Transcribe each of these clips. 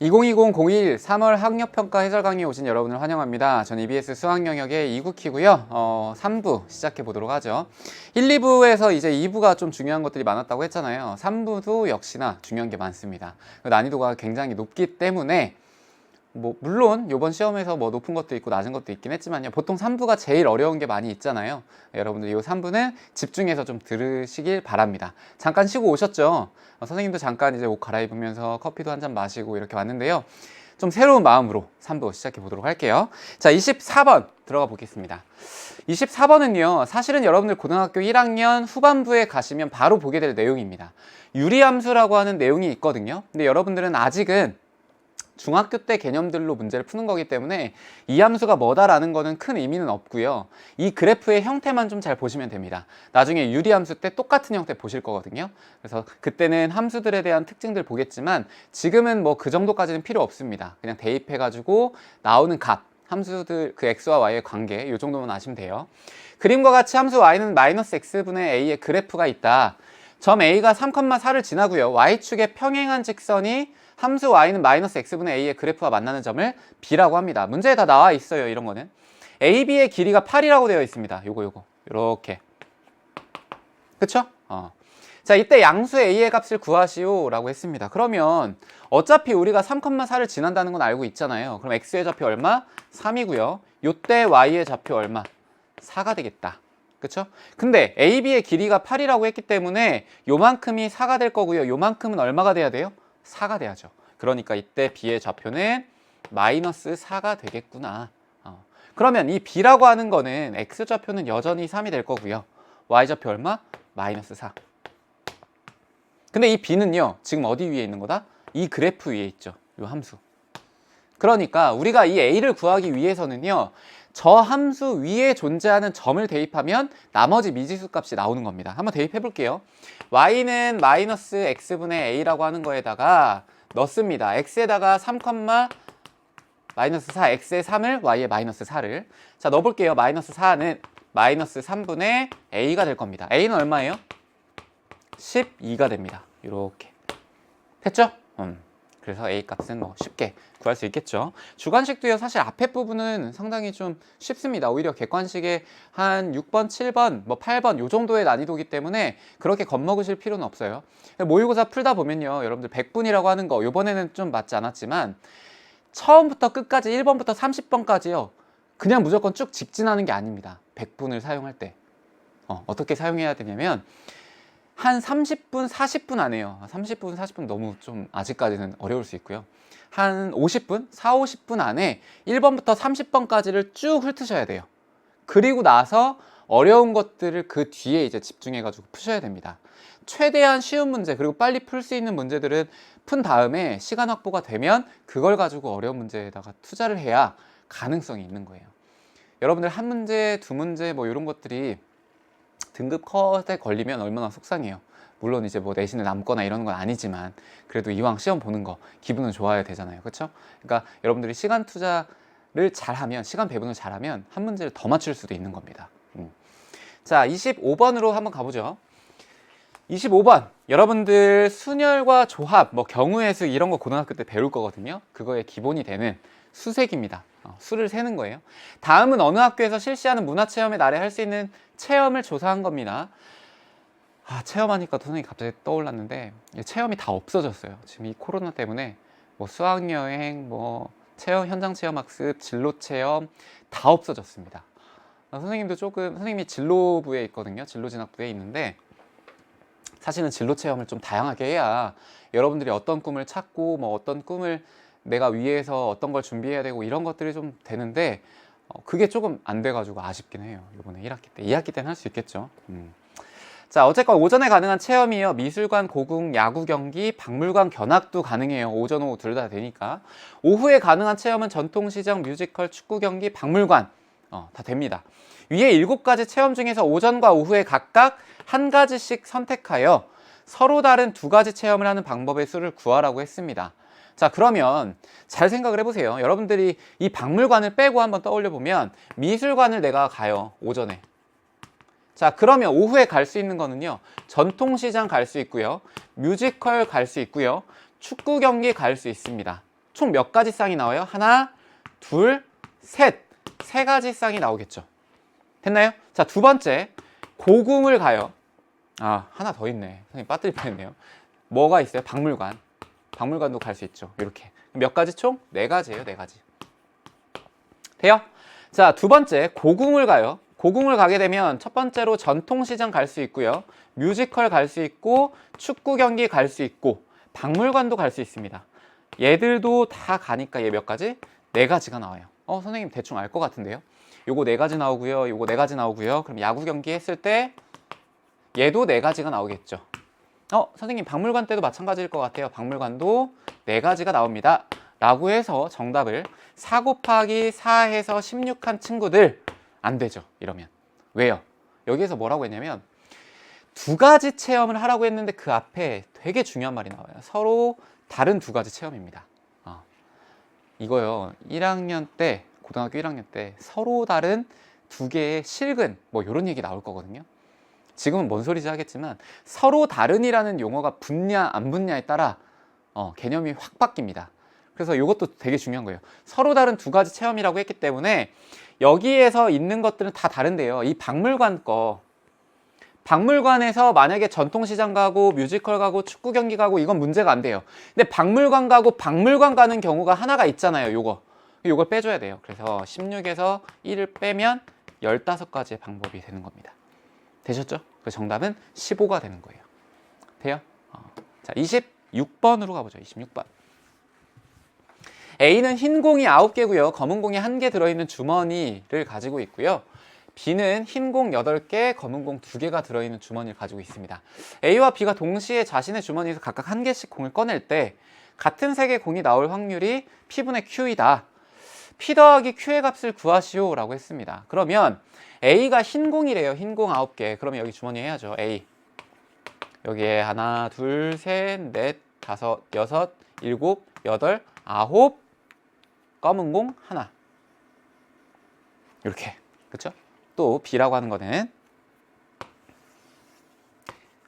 2020-01 3월 학력평가 해설 강의에 오신 여러분을 환영합니다. 전 EBS 수학 영역의 이국희고요. 3부 시작해 보도록 하죠. 1, 2부에서 이제 2부가 좀 중요한 것들이 많았다고 했잖아요. 3부도 역시나 중요한 게 많습니다. 난이도가 굉장히 높기 때문에 물론 이번 시험에서 높은 것도 있고 낮은 것도 있긴 했지만요. 보통 3부가 제일 어려운 게 많이 있잖아요. 여러분들 이 3부는 집중해서 좀 들으시길 바랍니다. 잠깐 쉬고 오셨죠? 선생님도 잠깐 이제 옷 갈아입으면서 커피도 한 잔 마시고 이렇게 왔는데요. 좀 새로운 마음으로 3부 시작해 보도록 할게요. 자, 24번 들어가 보겠습니다. 24번은요. 사실은 여러분들 고등학교 1학년 후반부에 가시면 바로 보게 될 내용입니다. 유리함수라고 하는 내용이 있거든요. 근데 여러분들은 아직은 중학교 때 개념들로 문제를 푸는 거기 때문에 이 함수가 뭐다라는 거는 큰 의미는 없고요. 이 그래프의 형태만 좀 잘 보시면 됩니다. 나중에 유리함수 때 똑같은 형태 보실 거거든요. 그래서 그때는 함수들에 대한 특징들 보겠지만 지금은 그 정도까지는 필요 없습니다. 그냥 대입해가지고 나오는 값, 함수들 그 x와 y의 관계 이 정도만 아시면 돼요. 그림과 같이 함수 y는 마이너스 x분의 a의 그래프가 있다. 점 a가 3,4를 지나고요. y축에 평행한 직선이 함수 y는 마이너스 x분의 a의 그래프와 만나는 점을 b라고 합니다. 문제에 다 나와 있어요. 이런 거는 AB의 길이가 8이라고 되어 있습니다. 요거 이렇게 그쵸? 자, 이때 양수 a의 값을 구하시오 라고 했습니다. 그러면 어차피 우리가 3,4를 지난다는 건 알고 있잖아요. 그럼 x의 좌표 얼마? 3이고요. 요때 y의 좌표 얼마? 4가 되겠다. 그쵸? 근데 AB의 길이가 8이라고 했기 때문에 요만큼이 4가 될 거고요. 요만큼은 얼마가 돼야 돼요? 4가 돼야죠. 그러니까 이때 b의 좌표는 마이너스 4가 되겠구나. 그러면 이 b라고 하는 거는 x좌표는 여전히 3이 될 거고요. y좌표 얼마? 마이너스 4. 근데 이 b는요. 지금 어디 위에 있는 거다? 이 그래프 위에 있죠. 이 함수. 그러니까 우리가 이 a를 구하기 위해서는요. 저 함수 위에 존재하는 점을 대입하면 나머지 미지수 값이 나오는 겁니다. 한번 대입해 볼게요. y는 마이너스 x분의 a라고 하는 거에다가 넣습니다. x에다가 3, 마이너스 4, x의 3을 y의 마이너스 4를 자 넣어볼게요. 마이너스 4는 마이너스 3분의 a가 될 겁니다. a는 얼마예요? 12가 됩니다. 이렇게 됐죠? 그래서 a 값은 쉽게 구할 수 있겠죠. 주관식도요. 사실 앞에 부분은 상당히 좀 쉽습니다. 오히려 객관식의 한 6번, 7번, 8번 요 정도의 난이도이기 때문에 그렇게 겁먹으실 필요는 없어요. 모의고사 풀다 보면요. 여러분들 100분이라고 하는 거 이번에는 좀 맞지 않았지만 처음부터 끝까지 1번부터 30번까지요. 그냥 무조건 쭉 직진하는 게 아닙니다. 100분을 사용할 때 어떻게 사용해야 되냐면 한 30분, 40분 안에요. 30분, 40분 너무 좀 아직까지는 어려울 수 있고요. 한 50분, 4, 50분 안에 1번부터 30번까지를 쭉 훑으셔야 돼요. 그리고 나서 어려운 것들을 그 뒤에 이제 집중해가지고 푸셔야 됩니다. 최대한 쉬운 문제, 그리고 빨리 풀 수 있는 문제들은 푼 다음에 시간 확보가 되면 그걸 가지고 어려운 문제에다가 투자를 해야 가능성이 있는 거예요. 여러분들 한 문제, 두 문제 이런 것들이 등급 컷에 걸리면 얼마나 속상해요. 물론 이제 내신을 남거나 이러는 건 아니지만 그래도 이왕 시험 보는 거 기분은 좋아야 되잖아요. 그렇죠? 그러니까 여러분들이 시간 투자를 잘하면, 시간 배분을 잘하면 한 문제를 더 맞출 수도 있는 겁니다. 자, 25번으로 한번 가보죠. 25번 여러분들 순열과 조합, 경우의 수 이런 거 고등학교 때 배울 거거든요. 그거의 기본이 되는 수색입니다. 수를 세는 거예요. 다음은 어느 학교에서 실시하는 문화체험의 날에 할 수 있는 체험을 조사한 겁니다. 체험하니까 선생님이 갑자기 떠올랐는데 체험이 다 없어졌어요. 지금 이 코로나 때문에 수학여행, 체험, 현장 체험 학습, 진로 체험 다 없어졌습니다. 선생님이 진로부에 있거든요. 진로진학부에 있는데 사실은 진로 체험을 좀 다양하게 해야 여러분들이 어떤 꿈을 찾고 어떤 꿈을 내가 위에서 어떤 걸 준비해야 되고 이런 것들이 좀 되는데 그게 조금 안 돼가지고 아쉽긴 해요. 이번에 1학기 때, 2학기 때는 할 수 있겠죠. 자, 어쨌건 오전에 가능한 체험이요. 미술관, 고궁, 야구 경기, 박물관 견학도 가능해요. 오전, 오후 둘 다 되니까. 오후에 가능한 체험은 전통시장, 뮤지컬, 축구 경기, 박물관 다 됩니다. 위에 7가지 체험 중에서 오전과 오후에 각각 한 가지씩 선택하여 서로 다른 2가지 체험을 하는 방법의 수를 구하라고 했습니다. 자, 그러면 잘 생각을 해보세요. 여러분들이 이 박물관을 빼고 한번 떠올려 보면 미술관을 내가 가요. 오전에. 자, 그러면 오후에 갈 수 있는 거는요. 전통시장 갈 수 있고요. 뮤지컬 갈 수 있고요. 축구 경기 갈 수 있습니다. 총 몇 가지 쌍이 나와요? 하나, 둘, 셋. 세 가지 쌍이 나오겠죠. 됐나요? 자, 두 번째. 고궁을 가요. 아, 하나 더 있네. 선생님 빠뜨릴 뻔했네요. 뭐가 있어요? 박물관. 박물관도 갈 수 있죠. 이렇게. 몇 가지 총? 네 가지예요. 네 가지. 돼요? 자, 두 번째. 고궁을 가요. 고궁을 가게 되면 첫 번째로 전통시장 갈 수 있고요. 뮤지컬 갈 수 있고 축구 경기 갈 수 있고 박물관도 갈 수 있습니다. 얘들도 다 가니까 얘 몇 가지? 네 가지가 나와요. 선생님 대충 알 것 같은데요. 요거 네 가지 나오고요. 요거 네 가지 나오고요. 그럼 야구 경기 했을 때 얘도 네 가지가 나오겠죠. 선생님 박물관 때도 마찬가지일 것 같아요. 박물관도 네 가지가 나옵니다. 라고 해서 정답을 4 곱하기 4 해서 16한 친구들 안 되죠. 이러면. 왜요? 여기에서 뭐라고 했냐면 두 가지 체험을 하라고 했는데 그 앞에 되게 중요한 말이 나와요. 서로 다른 두 가지 체험입니다. 이거요. 1학년 때, 고등학교 1학년 때 서로 다른 두 개의 실근 뭐 이런 얘기 나올 거거든요. 지금은 뭔 소리지 하겠지만 서로 다른이라는 용어가 붙냐 안 붙냐에 따라 개념이 확 바뀝니다. 그래서 이것도 되게 중요한 거예요. 서로 다른 두 가지 체험이라고 했기 때문에 여기에서 있는 것들은 다 다른데요. 이 박물관 거, 박물관에서 만약에 전통시장 가고 뮤지컬 가고 축구 경기 가고 이건 문제가 안 돼요. 근데 박물관 가고 박물관 가는 경우가 하나가 있잖아요. 요걸 빼줘야 돼요. 그래서 16에서 1을 빼면 15가지의 방법이 되는 겁니다. 되셨죠? 그 정답은 15가 되는 거예요. 돼요? 자, 26번으로 가보죠. 26번. A는 흰 공이 9개고요. 검은 공이 1개 들어있는 주머니를 가지고 있고요. B는 흰 공 8개, 검은 공 2개가 들어있는 주머니를 가지고 있습니다. A와 B가 동시에 자신의 주머니에서 각각 1개씩 공을 꺼낼 때 같은 색의 공이 나올 확률이 P분의 Q이다. P 더하기 Q의 값을 구하시오 라고 했습니다. 그러면 A가 흰 공이래요. 흰 공 9개. 그러면 여기 주머니 해야죠. A. 여기에 하나, 둘, 셋, 넷, 다섯, 여섯, 일곱, 여덟, 아홉, 검은 공 하나. 이렇게. 그쵸? 또 B라고 하는 거는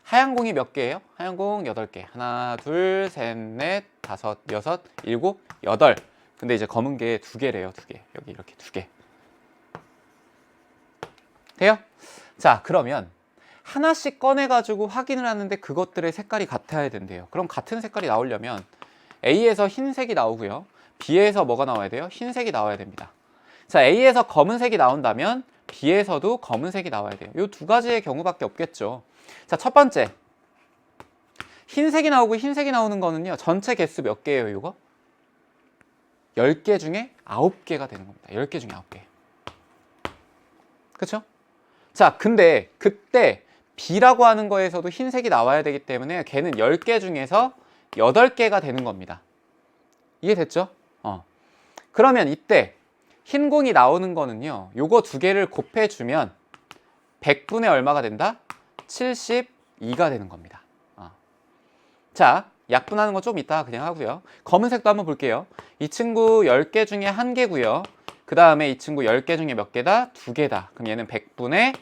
하얀 공이 몇 개예요? 하얀 공 8개. 하나, 둘, 셋, 넷, 다섯, 여섯, 일곱, 여덟. 근데 이제 검은 게 2개래요. 2개. 여기 이렇게 2개. 돼요? 자, 그러면 하나씩 꺼내가지고 확인을 하는데 그것들의 색깔이 같아야 된대요. 그럼 같은 색깔이 나오려면 A에서 흰색이 나오고요. B에서 뭐가 나와야 돼요? 흰색이 나와야 됩니다. 자, A에서 검은색이 나온다면 B에서도 검은색이 나와야 돼요. 이 두 가지의 경우밖에 없겠죠. 자, 첫 번째. 흰색이 나오고 흰색이 나오는 거는요. 전체 개수 몇 개예요, 이거? 10개 중에 9개가 되는 겁니다. 10개 중에 9개. 그쵸? 자, 근데 그때 B라고 하는 거에서도 흰색이 나와야 되기 때문에 걔는 10개 중에서 8개가 되는 겁니다. 이해됐죠? 그러면 이때 흰 공이 나오는 거는요. 요거 2개를 곱해주면 100분의 얼마가 된다? 72가 되는 겁니다. 자, 약분하는 거 좀 이따 그냥 하고요. 검은색도 한번 볼게요. 이 친구 10개 중에 1개고요. 그 다음에 이 친구 10개 중에 몇 개다? 2개다. 그럼 얘는 100분의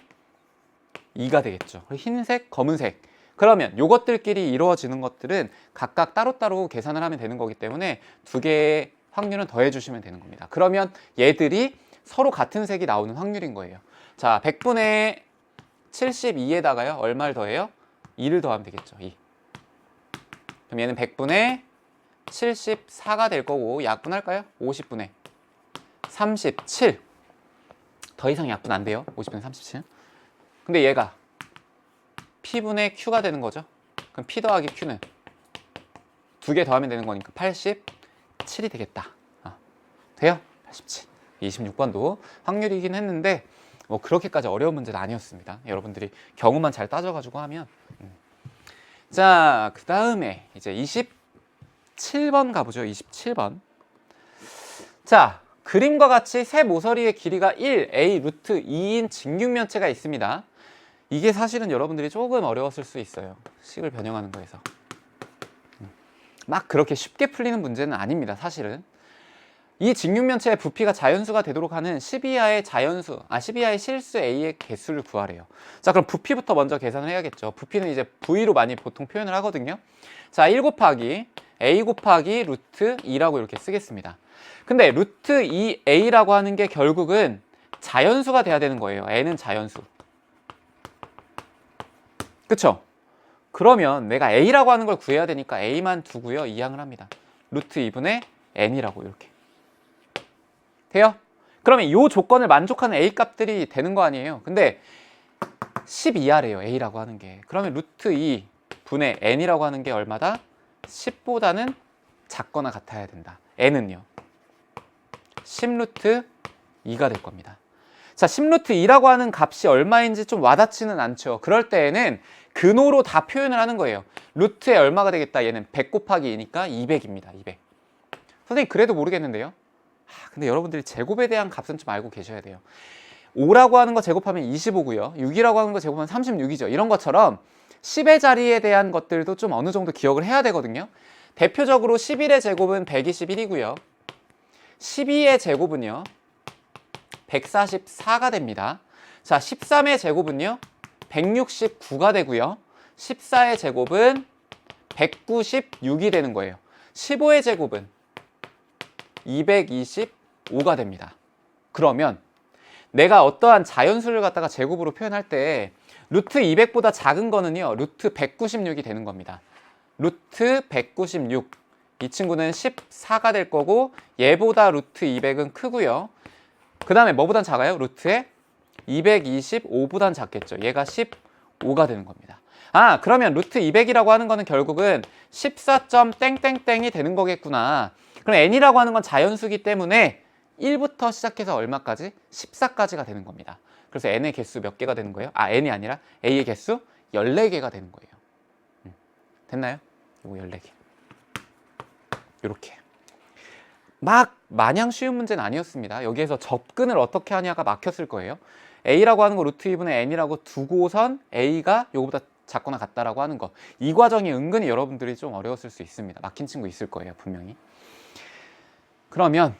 2가 되겠죠. 흰색, 검은색. 그러면 요것들끼리 이루어지는 것들은 각각 따로따로 계산을 하면 되는 거기 때문에 2개의 확률은 더해주시면 되는 겁니다. 그러면 얘들이 서로 같은 색이 나오는 확률인 거예요. 자, 100분의 72에다가요. 얼마를 더해요? 2를 더하면 되겠죠. 2. 그럼 얘는 100분의 74가 될 거고 약분할까요? 50분의 37. 더 이상 약분 안 돼요. 50분의 37. 근데 얘가 P분의 Q가 되는 거죠. 그럼 P 더하기 Q는 2개 더하면 되는 거니까 87이 되겠다. 돼요? 87. 26번도 확률이긴 했는데 뭐 그렇게까지 어려운 문제는 아니었습니다. 여러분들이 경우만 잘 따져가지고 하면. 자, 그 다음에 이제 27번 가보죠. 27번. 자, 그림과 같이 세 모서리의 길이가 1, A 루트 2인 직육면체가 있습니다. 이게 사실은 여러분들이 조금 어려웠을 수 있어요. 식을 변형하는 거에서. 막 그렇게 쉽게 풀리는 문제는 아닙니다. 사실은. 이 직육면체의 부피가 자연수가 되도록 하는 12하의 자연수, 12하의 실수 A의 개수를 구하래요. 자, 그럼 부피부터 먼저 계산을 해야겠죠. 부피는 이제 V로 많이 보통 표현을 하거든요. 자, 1 곱하기 a 곱하기 루트 2라고 이렇게 쓰겠습니다. 근데 루트 2a라고 하는 게 결국은 자연수가 돼야 되는 거예요. n은 자연수. 그쵸? 그러면 내가 a라고 하는 걸 구해야 되니까 a만 두고요. 이항을 합니다. 루트 2분의 n이라고 이렇게. 돼요? 그러면 이 조건을 만족하는 a 값들이 되는 거 아니에요? 근데 10 이하래요. a라고 하는 게. 그러면 루트 2 분의 n이라고 하는 게 얼마다? 10보다는 작거나 같아야 된다. n은요. 10루트 2가 될 겁니다. 자, 10루트 2라고 하는 값이 얼마인지 좀 와닿지는 않죠. 그럴 때에는 근호로 다 표현을 하는 거예요. 루트에 얼마가 되겠다. 얘는 100 곱하기 2니까 200입니다. 200. 선생님 그래도 모르겠는데요. 근데 여러분들이 제곱에 대한 값은 좀 알고 계셔야 돼요. 5라고 하는 거 제곱하면 25고요. 6이라고 하는 거 제곱하면 36이죠. 이런 것처럼 10의 자리에 대한 것들도 좀 어느 정도 기억을 해야 되거든요. 대표적으로 11의 제곱은 121이고요. 12의 제곱은요. 144가 됩니다. 자, 13의 제곱은요. 169가 되고요. 14의 제곱은 196이 되는 거예요. 15의 제곱은 225가 됩니다. 그러면 내가 어떠한 자연수를 갖다가 제곱으로 표현할 때 루트 200보다 작은 거는요. 루트 196이 되는 겁니다. 루트 196. 이 친구는 14가 될 거고 얘보다 루트 200은 크고요. 그 다음에 뭐보단 작아요? 루트에 225보단 작겠죠. 얘가 15가 되는 겁니다. 그러면 루트 200이라고 하는 거는 결국은 14.땡땡땡이 되는 거겠구나. 그럼 n이라고 하는 건 자연수기 때문에 1부터 시작해서 얼마까지? 14까지가 되는 겁니다. 그래서 n의 개수 몇 개가 되는 거예요? n이 아니라 a의 개수 14개가 되는 거예요. 됐나요? 이거 14개. 이렇게. 막 마냥 쉬운 문제는 아니었습니다. 여기에서 접근을 어떻게 하냐가 막혔을 거예요. a라고 하는 거 루트 2분의 n이라고 두고선 a가 요거보다 작거나 같다라고 하는 거. 이 과정이 은근히 여러분들이 좀 어려웠을 수 있습니다. 막힌 친구 있을 거예요. 분명히. 그러면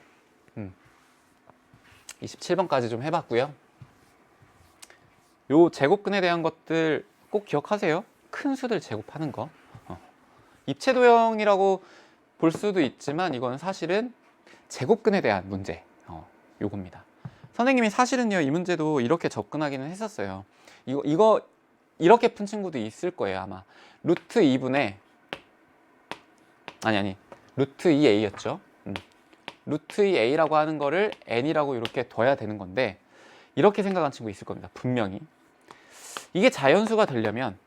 27번까지 좀 해봤고요. 요 제곱근에 대한 것들 꼭 기억하세요. 큰 수들 제곱하는 거. 입체도형이라고 볼 수도 있지만 이거는 사실은 제곱근에 대한 문제. 요겁니다. 선생님이 사실은요 이 문제도 이렇게 접근하기는 했었어요. 이거 이렇게 푼 친구도 있을 거예요 아마. 루트 2분의 루트 2a였죠. 루트 2a라고 하는 거를 n이라고 이렇게 둬야 되는 건데 이렇게 생각한 친구 있을 겁니다. 분명히. 이게 자연수가 되려면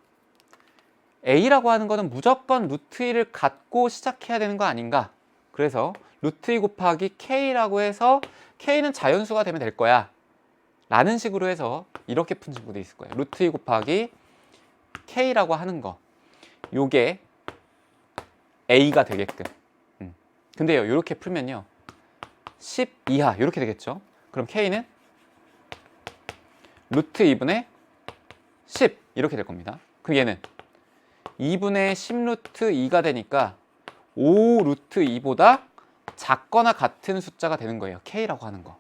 a라고 하는 거는 무조건 루트 2를 갖고 시작해야 되는 거 아닌가. 그래서 루트 2 곱하기 k라고 해서 k는 자연수가 되면 될 거야 라는 식으로 해서 이렇게 푼 친구도 있을 거예요. 루트 2 곱하기 k라고 하는 거 요게 a가 되게끔. 근데요 이렇게 풀면요 10 이하 이렇게 되겠죠. 그럼 k는 루트 2분의 10 이렇게 될 겁니다. 그럼 얘는 2분의 10루트 2가 되니까 5 루트 2보다 작거나 같은 숫자가 되는 거예요. k라고 하는 거.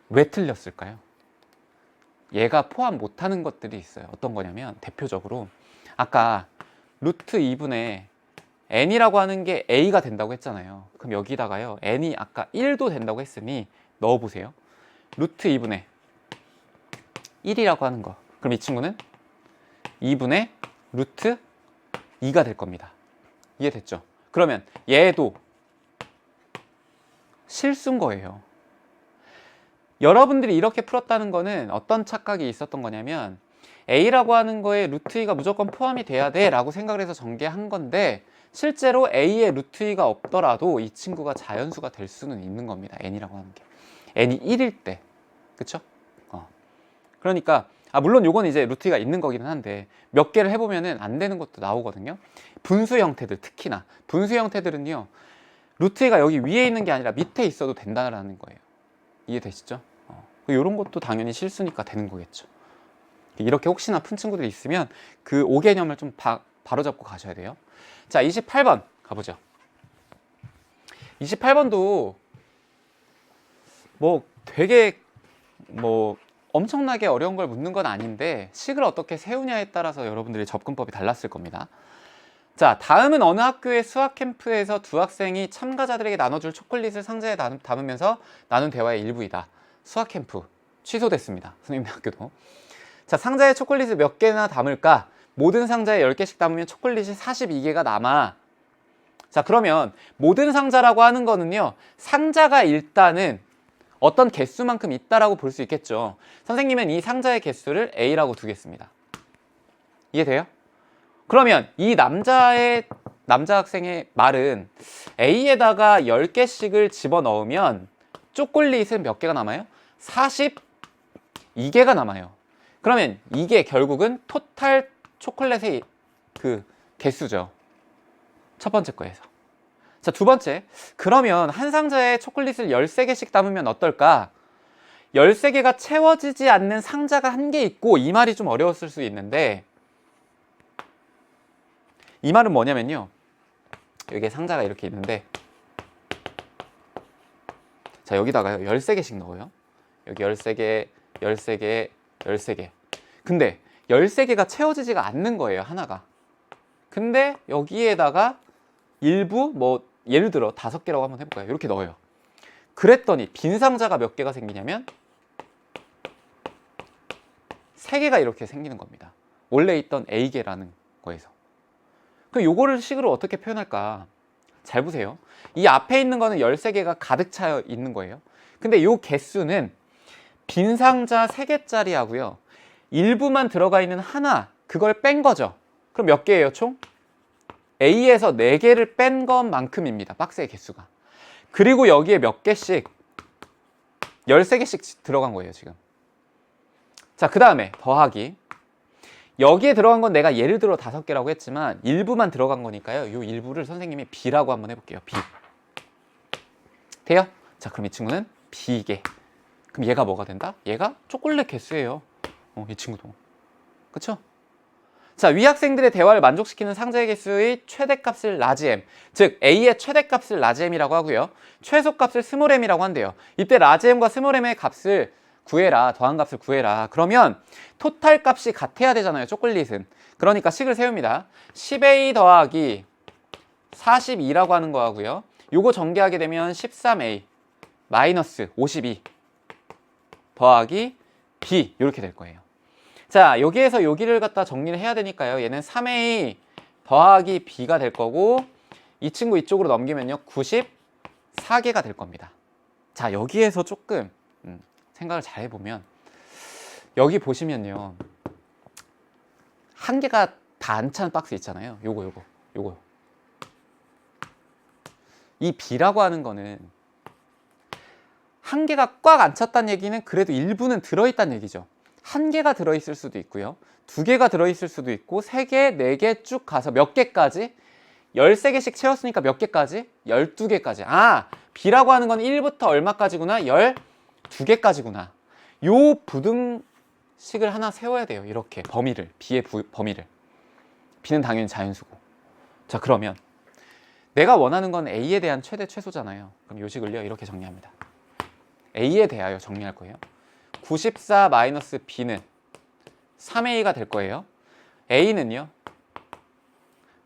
왜 틀렸을까요? 얘가 포함 못하는 것들이 있어요. 어떤 거냐면 대표적으로 아까 루트 2분의 n이라고 하는 게 a가 된다고 했잖아요. 그럼 여기다가요 n이 아까 1도 된다고 했으니 넣어보세요. 루트 2분의 1이라고 하는 거. 그럼 이 친구는 2분의 루트 2가 될 겁니다. 이해됐죠? 그러면 얘도 실수인 거예요. 여러분들이 이렇게 풀었다는 거는 어떤 착각이 있었던 거냐면 a라고 하는 거에 루트 2가 무조건 포함이 돼야 돼 라고 생각을 해서 전개한 건데 실제로 a에 루트 2가 없더라도 이 친구가 자연수가 될 수는 있는 겁니다. n이라고 하는 게. n이 1일 때. 그쵸? 그러니까 물론 요건 이제 루트 2가 있는 거기는 한데 몇 개를 해보면은 안 되는 것도 나오거든요. 분수 형태들 특히나 분수 형태들은요 루트 2가 여기 위에 있는 게 아니라 밑에 있어도 된다라는 거예요. 이해되시죠? 이런 것도 당연히 실수니까 되는 거겠죠. 이렇게 혹시나 푼 친구들이 있으면 그 5개념을 좀 바로잡고 가셔야 돼요. 자, 28번 가보죠. 28번도 되게 엄청나게 어려운 걸 묻는 건 아닌데 식을 어떻게 세우냐에 따라서 여러분들이 접근법이 달랐을 겁니다. 자, 다음은 어느 학교의 수학 캠프에서 두 학생이 참가자들에게 나눠줄 초콜릿을 상자에 담으면서 나눈 대화의 일부이다. 수학 캠프 취소됐습니다. 선생님 학교도. 자, 상자에 초콜릿을 몇 개나 담을까? 모든 상자에 10개씩 담으면 초콜릿이 42개가 남아. 자, 그러면 모든 상자라고 하는 거는요, 상자가 일단은 어떤 개수만큼 있다라고 볼 수 있겠죠. 선생님은 이 상자의 개수를 A라고 두겠습니다. 이해돼요? 그러면 이 남자 학생의 말은 A에다가 10개씩을 집어넣으면 초콜릿은 몇 개가 남아요? 42개가 남아요. 그러면 이게 결국은 토탈 초콜릿의 그 개수죠. 첫 번째 거에서. 자, 두 번째. 그러면 한 상자에 초콜릿을 13개씩 담으면 어떨까? 13개가 채워지지 않는 상자가 한 개 있고, 이 말이 좀 어려웠을 수 있는데, 이 말은 뭐냐면요, 여기에 상자가 이렇게 있는데, 자, 여기다가요 13개씩 넣어요. 여기 13개, 13개, 13개. 근데 13개가 채워지지가 않는 거예요, 하나가. 근데 여기에다가 일부 뭐 예를 들어 5개라고 한번 해볼까요? 이렇게 넣어요. 그랬더니 빈 상자가 몇 개가 생기냐면 3개가 이렇게 생기는 겁니다. 원래 있던 A개라는 거에서. 그럼 요거를 식으로 어떻게 표현할까? 잘 보세요. 이 앞에 있는 거는 13개가 가득 차 있는 거예요. 근데 요 개수는 빈 상자 3개짜리 하고요, 일부만 들어가 있는 하나, 그걸 뺀 거죠. 그럼 몇 개예요, 총? A에서 4개를 뺀 것만큼입니다. 박스의 개수가. 그리고 여기에 몇 개씩, 13개씩 들어간 거예요, 지금. 자, 그 다음에 더하기. 여기에 들어간 건 내가 예를 들어 5개라고 했지만 일부만 들어간 거니까요, 이 일부를 선생님이 B라고 한번 해볼게요. B. 돼요? 자, 그럼 이 친구는 B개. 그럼 얘가 뭐가 된다? 얘가 초콜릿 개수예요. 이 친구도. 그쵸? 자, 위 학생들의 대화를 만족시키는 상자의 개수의 최대값을 라지 M, 즉 A의 최대값을 라지 M이라고 하고요, 최소값을 스몰 m이라고 한대요. 이때 라지 M과 스몰 M의 값을 구해라, 더한 값을 구해라. 그러면 토탈 값이 같아야 되잖아요, 초콜릿은. 그러니까 식을 세웁니다. 10A 더하기 42라고 하는 거 하고요, 요거 전개하게 되면 13A 마이너스 52 더하기 B, 이렇게 될 거예요. 자, 여기에서 여기를 갖다 정리를 해야 되니까요, 얘는 3A 더하기 B가 될 거고, 이 친구 이쪽으로 넘기면요 94개가 될 겁니다. 자, 여기에서 조금 생각을 잘 해보면, 여기 보시면요, 한 개가 다 안 찬 박스 있잖아요. 요거 이 B라고 하는 거는 한 개가 꽉 안 찼다는 얘기는 그래도 일부는 들어있다는 얘기죠. 한 개가 들어있을 수도 있고요, 2개가 들어있을 수도 있고, 3개, 4개 쭉 가서 몇 개까지? 13개씩 채웠으니까 몇 개까지? 12개까지. 아, B라고 하는 건 1부터 얼마까지구나? 12개까지구나. 요 부등식을 하나 세워야 돼요. 이렇게 범위를, B의 범위를. B는 당연히 자연수고. 자, 그러면 내가 원하는 건 A에 대한 최대 최소잖아요. 그럼 요 식을요 이렇게 정리합니다. A에 대하여 정리할 거예요. 94 마이너스 B는 3A가 될 거예요. A는요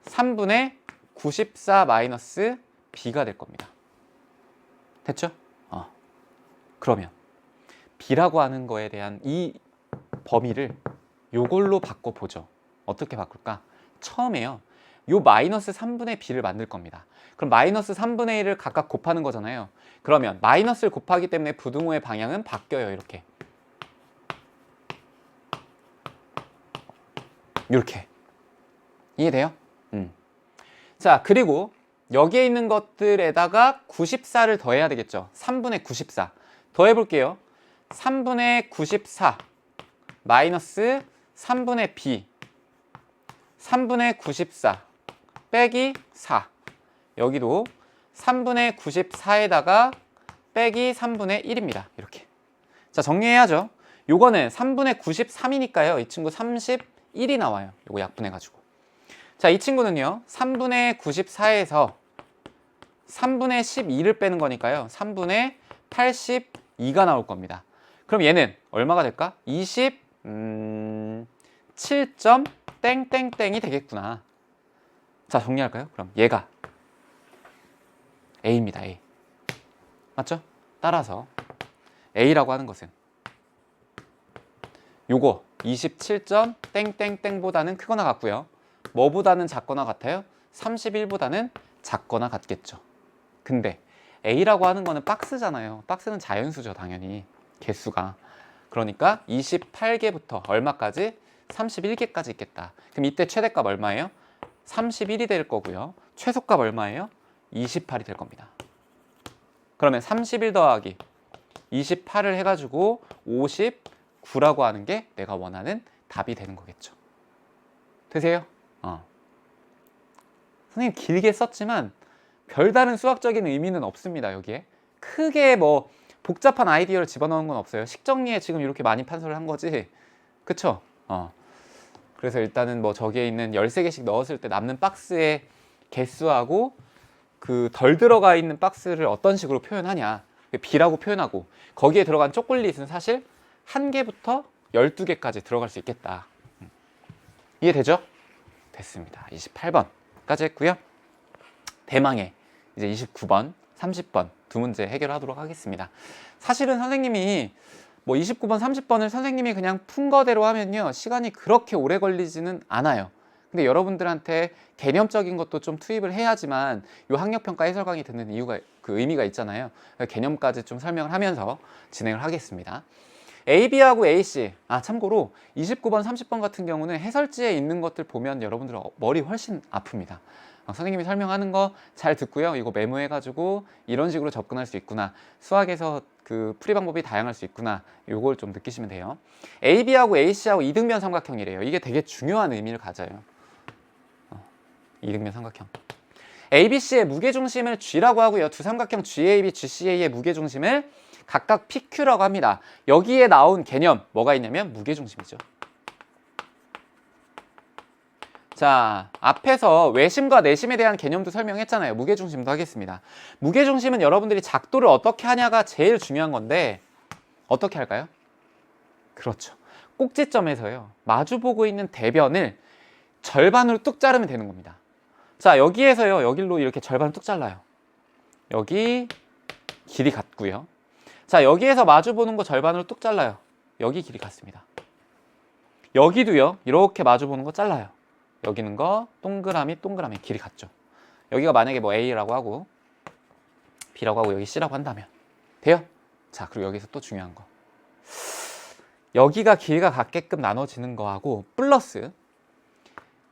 3분의 94 마이너스 B가 될 겁니다. 됐죠? 그러면 B라고 하는 거에 대한 이 범위를 요걸로 바꿔보죠. 어떻게 바꿀까? 처음에요, 요 마이너스 3분의 B를 만들 겁니다. 그럼 마이너스 3분의 1을 각각 곱하는 거잖아요. 그러면 마이너스를 곱하기 때문에 부등호의 방향은 바뀌어요. 이렇게. 이해돼요? 자, 그리고 여기에 있는 것들에다가 94를 더해야 되겠죠. 3분의 94 더해볼게요. 3분의 94 마이너스 3분의 B 3분의 94 빼기 4, 여기도 3분의 94에다가 빼기 3분의 1입니다. 이렇게. 자, 정리해야죠. 요거는 3분의 93이니까요 이 친구 31이 나와요. 요거 약분해가지고. 자, 이 친구는요 3분의 94에서 3분의 12를 빼는 거니까요 3분의 82가 나올 겁니다. 그럼 얘는 얼마가 될까? 27땡땡땡이 되겠구나. 자, 정리할까요? 그럼 얘가 A입니다. A. 맞죠? 따라서 A라고 하는 것은 요거 27점 땡땡땡보다는 크거나 같고요. 뭐보다는 작거나 같아요? 31보다는 작거나 같겠죠. 근데 A라고 하는 거는 박스잖아요. 박스는 자연수죠, 당연히. 개수가. 그러니까 28개부터 얼마까지? 31개까지 있겠다. 그럼 이때 최대값 얼마예요? 31이 될 거고요. 최소값 얼마예요? 28이 될 겁니다. 그러면 31 더하기 28을 해가지고 59라고 하는 게 내가 원하는 답이 되는 거겠죠. 되세요? 선생님 길게 썼지만 별다른 수학적인 의미는 없습니다. 여기에 크게 뭐 복잡한 아이디어를 집어넣은 건 없어요. 식정리에 지금 이렇게 많이 판서를 한 거지. 그쵸? 그래서 일단은 뭐 저기에 있는 13개씩 넣었을 때 남는 박스의 개수하고 그 덜 들어가 있는 박스를 어떤 식으로 표현하냐, B라고 표현하고 거기에 들어간 초콜릿은 사실 1개부터 12개까지 들어갈 수 있겠다. 이해되죠? 됐습니다. 28번까지 했고요. 대망의 이제 29번, 30번 두 문제 해결하도록 하겠습니다. 사실은 선생님이 뭐 29번, 30번을 선생님이 그냥 푼 거대로 하면요, 시간이 그렇게 오래 걸리지는 않아요. 근데 여러분들한테 개념적인 것도 좀 투입을 해야지만 이 학력평가 해설 강의 듣는 이유가, 그 의미가 있잖아요. 개념까지 좀 설명을 하면서 진행을 하겠습니다. A, B하고 A, C. 참고로 29번, 30번 같은 경우는 해설지에 있는 것들 보면 여러분들 머리 훨씬 아픕니다. 선생님이 설명하는 거 잘 듣고요. 이거 메모해가지고 이런 식으로 접근할 수 있구나. 수학에서 그 풀이 방법이 다양할 수 있구나. 요걸 좀 느끼시면 돼요. AB하고 AC하고 이등변 삼각형이래요. 이게 되게 중요한 의미를 가져요. 이등변 삼각형. ABC의 무게중심을 G라고 하고요. 두 삼각형 GAB, GCA의 무게중심을 각각 PQ라고 합니다. 여기에 나온 개념 뭐가 있냐면 무게중심이죠. 자, 앞에서 외심과 내심에 대한 개념도 설명했잖아요. 무게중심도 하겠습니다. 무게중심은 여러분들이 작도를 어떻게 하냐가 제일 중요한 건데 어떻게 할까요? 그렇죠. 꼭지점에서요, 마주보고 있는 대변을 절반으로 뚝 자르면 되는 겁니다. 자, 여기에서요, 여기로 이렇게 절반을 뚝 잘라요. 여기 길이 같고요. 자, 여기에서 마주보는 거 절반으로 뚝 잘라요. 여기 길이 같습니다. 여기도요, 이렇게 마주보는 거 잘라요. 여기는 거 동그라미 동그라미 길이 같죠. 여기가 만약에 뭐 A라고 하고 B라고 하고 여기 C라고 한다면 돼요? 자, 그리고 여기서 또 중요한 거, 여기가 길이가 같게끔 나눠지는 거하고 플러스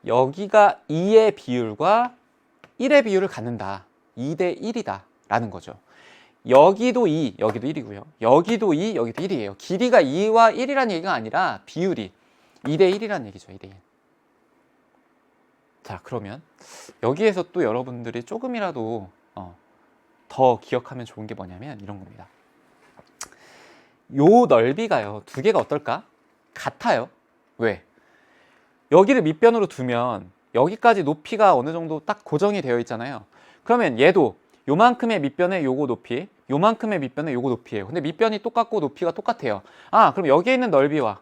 여기가 2의 비율과 1의 비율을 갖는다. 2대 1이다 라는 거죠. 여기도 2, 여기도 1이고요. 여기도 2, 여기도 1이에요. 길이가 2와 1이라는 얘기가 아니라 비율이 2대 1이라는 얘기죠. 2대 1. 자, 그러면 여기에서 또 여러분들이 조금이라도 더 기억하면 좋은 게 뭐냐면 이런 겁니다. 요 넓이가요, 두 개가 어떨까? 같아요. 왜? 여기를 밑변으로 두면 여기까지 높이가 어느 정도 딱 고정이 되어 있잖아요. 그러면 얘도 요만큼의 밑변에 요거 높이, 요만큼의 밑변에 요거 높이에요. 근데 밑변이 똑같고 높이가 똑같아요. 그럼 여기에 있는 넓이와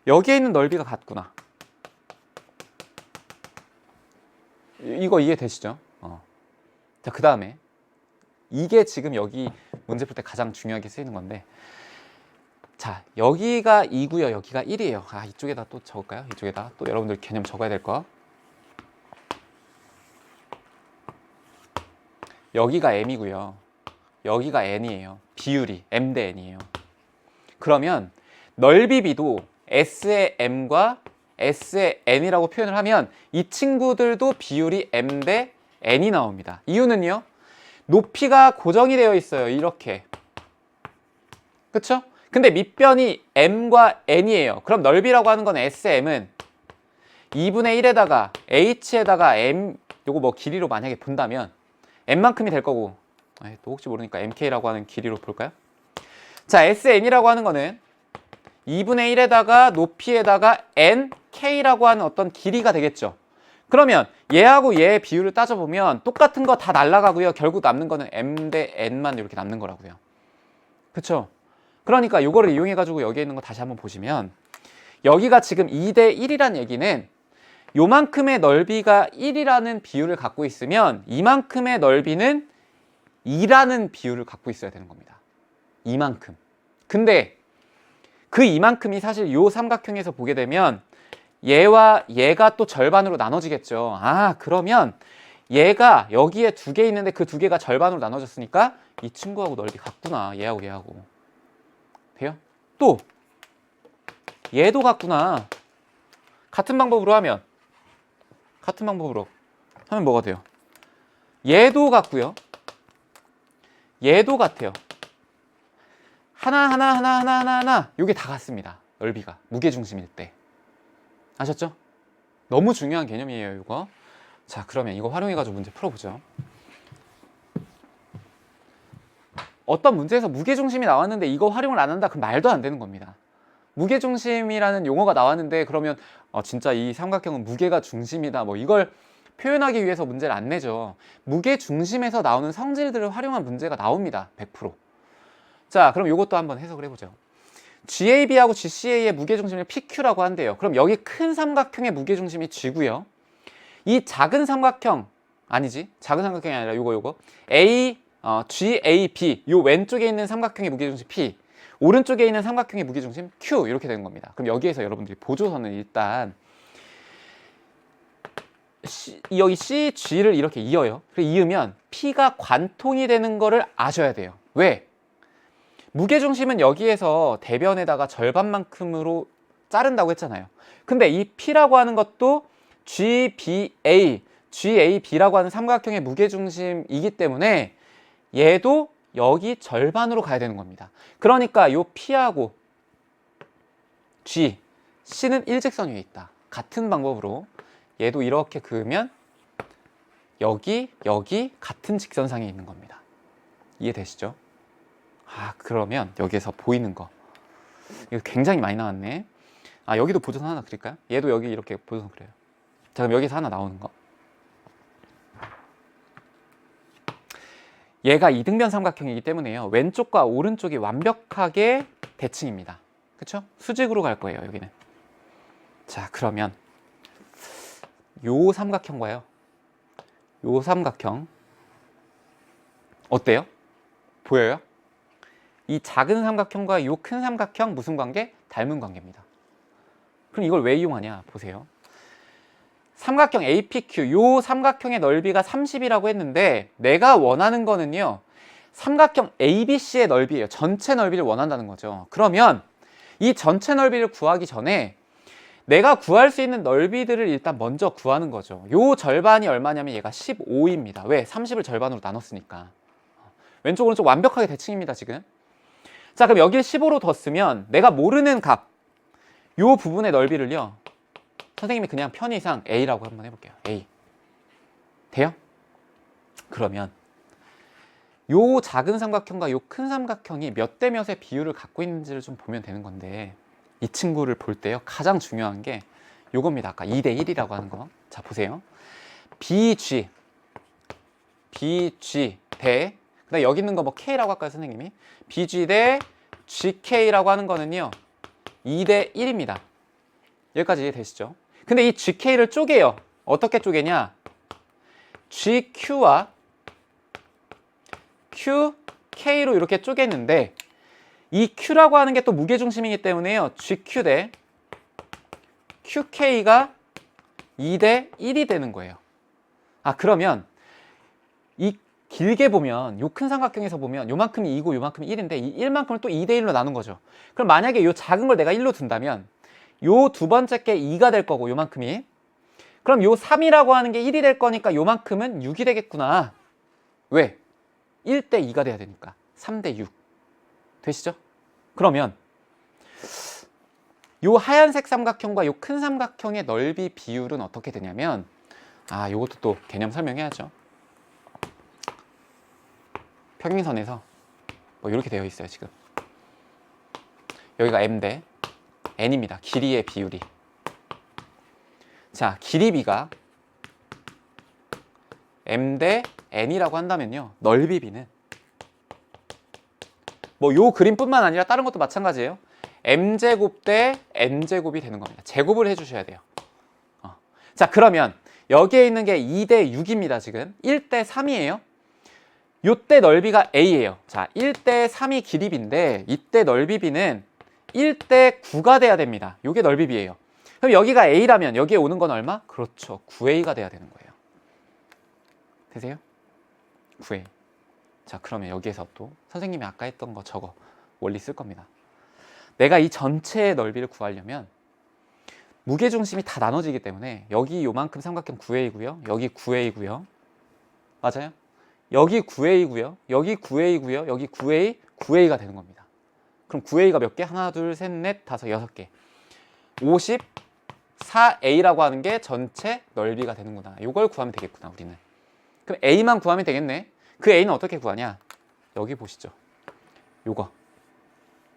여기에 있는 넓이가 같구나. 이거 이해되시죠? 자, 그 다음에 이게 지금 여기 문제 풀 때 가장 중요하게 쓰이는 건데, 자, 여기가 2고요. 여기가 1이에요. 이쪽에다 또 적을까요? 이쪽에다 또 여러분들 개념 적어야 될 거. 여기가 M이고요. 여기가 N이에요. 비율이 M 대 N이에요. 그러면 넓이 B도 S의 M과 S의 N이라고 표현을 하면 이 친구들도 비율이 M 대 N이 나옵니다. 이유는요, 높이가 고정이 되어 있어요. 이렇게. 그쵸? 근데 밑변이 M과 N이에요. 그럼 넓이라고 하는 건 SM은 2분의 1에다가 H에다가 M, 요거 뭐 길이로 만약에 본다면 M만큼이 될 거고, 또 혹시 모르니까 MK라고 하는 길이로 볼까요? 자, SN이라고 하는 거는 2분의 1에다가 높이에다가 NK라고 하는 어떤 길이가 되겠죠. 그러면 얘하고 얘의 비율을 따져보면 똑같은 거 다 날라가고요. 결국 남는 거는 M 대 N만 이렇게 남는 거라고요. 그쵸? 그러니까 이거를 이용해가지고 여기에 있는 거 다시 한번 보시면 여기가 지금 2대 1이란 얘기는 요만큼의 넓이가 1이라는 비율을 갖고 있으면 이만큼의 넓이는 2라는 비율을 갖고 있어야 되는 겁니다. 이만큼. 근데 그 이만큼이 사실 요 삼각형에서 보게 되면 얘와 얘가 또 절반으로 나눠지겠죠. 아, 그러면 얘가 여기에 두 개 있는데 그 두 개가 절반으로 나눠졌으니까 이 친구하고 넓이 같구나. 얘하고 얘하고. 돼요? 또 얘도 같구나. 같은 방법으로 하면 뭐가 돼요? 얘도 같고요. 얘도 같아요. 하나 요게 다 같습니다. 넓이가 무게중심일 때. 아셨죠? 너무 중요한 개념이에요, 이거. 자, 그러면 이거 활용해가지고 문제 풀어보죠. 어떤 문제에서 무게중심이 나왔는데 이거 활용을 안 한다? 그럼 말도 안 되는 겁니다. 무게중심이라는 용어가 나왔는데 그러면 진짜 이 삼각형은 무게가 중심이다. 뭐 이걸 표현하기 위해서 문제를 안 내죠. 무게중심에서 나오는 성질들을 활용한 문제가 나옵니다. 100%. 자, 그럼 이것도 한번 해석을 해보죠. GAB하고 GCA의 무게중심을 PQ라고 한대요. 그럼 여기 큰 삼각형의 무게중심이 G고요. 이 작은 삼각형, 아니지, 작은 삼각형이 아니라 요거 GAB, 요 왼쪽에 있는 삼각형의 무게중심 P, 오른쪽에 있는 삼각형의 무게중심 Q, 이렇게 되는 겁니다. 그럼 여기에서 여러분들이 보조선을 일단 여기 CG를 이렇게 이어요. 이으면 P가 관통이 되는 거를 아셔야 돼요. 왜? 무게중심은 여기에서 대변에다가 절반만큼으로 자른다고 했잖아요. 근데 이 P라고 하는 것도 GAB라고 하는 삼각형의 무게중심이기 때문에 얘도 여기 절반으로 가야 되는 겁니다. 그러니까 이 P하고 G, C는 일직선 위에 있다. 같은 방법으로 얘도 이렇게 그으면 여기 같은 직선상에 있는 겁니다. 이해되시죠? 아, 그러면 여기에서 보이는 거 이거 굉장히 많이 나왔네. 아, 여기도 보조선 하나 그릴까요? 얘도 여기 이렇게 보조선 그려요. 자, 그럼 여기서 하나 나오는 거, 얘가 이등변 삼각형이기 때문에요. 왼쪽과 오른쪽이 완벽하게 대칭입니다. 그쵸? 수직으로 갈 거예요, 여기는. 자, 그러면 요 삼각형과요, 요 삼각형 어때요? 보여요? 이 작은 삼각형과 요 큰 삼각형 무슨 관계? 닮은 관계입니다. 그럼 이걸 왜 이용하냐? 보세요. 삼각형 APQ, 요 삼각형의 넓이가 30이라고 했는데 내가 원하는 거는요, 삼각형 ABC의 넓이에요. 전체 넓이를 원한다는 거죠. 그러면 이 전체 넓이를 구하기 전에 내가 구할 수 있는 넓이들을 일단 먼저 구하는 거죠. 요 절반이 얼마냐면 얘가 15입니다. 왜? 30을 절반으로 나눴으니까. 왼쪽 오른쪽 완벽하게 대칭입니다, 지금. 자, 그럼 여기를 15로 뒀으면 내가 모르는 값, 요 부분의 넓이를요, 선생님이 그냥 편의상 A라고 한번 해볼게요. A. 돼요? 그러면 요 작은 삼각형과 요 큰 삼각형이 몇 대 몇의 비율을 갖고 있는지를 좀 보면 되는 건데, 이 친구를 볼 때요, 가장 중요한 게 요겁니다. 아까 2대 1이라고 하는 거. 자, 보세요. BG 대, 그다음 여기 있는 거 뭐 K라고 할까요, 선생님이? BG 대 GK라고 하는 거는요, 2대 1입니다. 여기까지 이해되시죠? 근데 이 GK를 쪼개요. 어떻게 쪼개냐? GQ와 QK로 이렇게 쪼개는데, 이 Q라고 하는 게 또 무게중심이기 때문에요, GQ 대 QK가 2대 1이 되는 거예요. 아, 그러면 이 길게 보면, 요 큰 삼각형에서 보면 요만큼이 2고 요만큼이 1인데 이 1만큼을 또 2대 1로 나눈 거죠. 그럼 만약에 요 작은 걸 내가 1로 둔다면 요 두 번째 게 2가 될 거고, 요만큼이. 그럼 요 3이라고 하는 게 1이 될 거니까 요만큼은 6이 되겠구나. 왜? 1대 2가 돼야 되니까. 3대 6. 되시죠? 그러면 요 하얀색 삼각형과 요 큰 삼각형의 넓이 비율은 어떻게 되냐면, 아, 요것도 또 개념 설명해야죠. 평행선에서 뭐 이렇게 되어 있어요, 지금. 여기가 M 대 N입니다. 길이의 비율이. 자, 길이 B가 M 대 N이라고 한다면요, 넓이 B는 뭐 요 그림뿐만 아니라 다른 것도 마찬가지예요. M제곱 대 N제곱이 되는 겁니다. 제곱을 해주셔야 돼요. 자, 그러면 여기에 있는 게 2대 6입니다. 지금 1대 3이에요. 요때 넓이가 A예요. 자, 1대 3이 길이 B인데 이때 넓이 B는 1대 9가 돼야 됩니다. 요게 넓이 B예요. 그럼 여기가 A라면 여기에 오는 건 얼마? 그렇죠. 9A가 돼야 되는 거예요. 되세요? 9A. 자, 그러면 여기에서 또 선생님이 아까 했던 거 저거 원리 쓸 겁니다. 내가 이 전체의 넓이를 구하려면 무게중심이 다 나눠지기 때문에 여기 요만큼 삼각형 9A고요. 여기 9A고요. 맞아요? 여기 9A고요. 여기 9A고요. 여기 9A, 9A가 되는 겁니다. 그럼 9A가 몇 개? 하나, 둘, 셋, 넷, 다섯, 6개. 54A라고 하는 게 전체 넓이가 되는구나. 이걸 구하면 되겠구나, 우리는. 그럼 A만 구하면 되겠네. 그 A는 어떻게 구하냐? 여기 보시죠. 요거.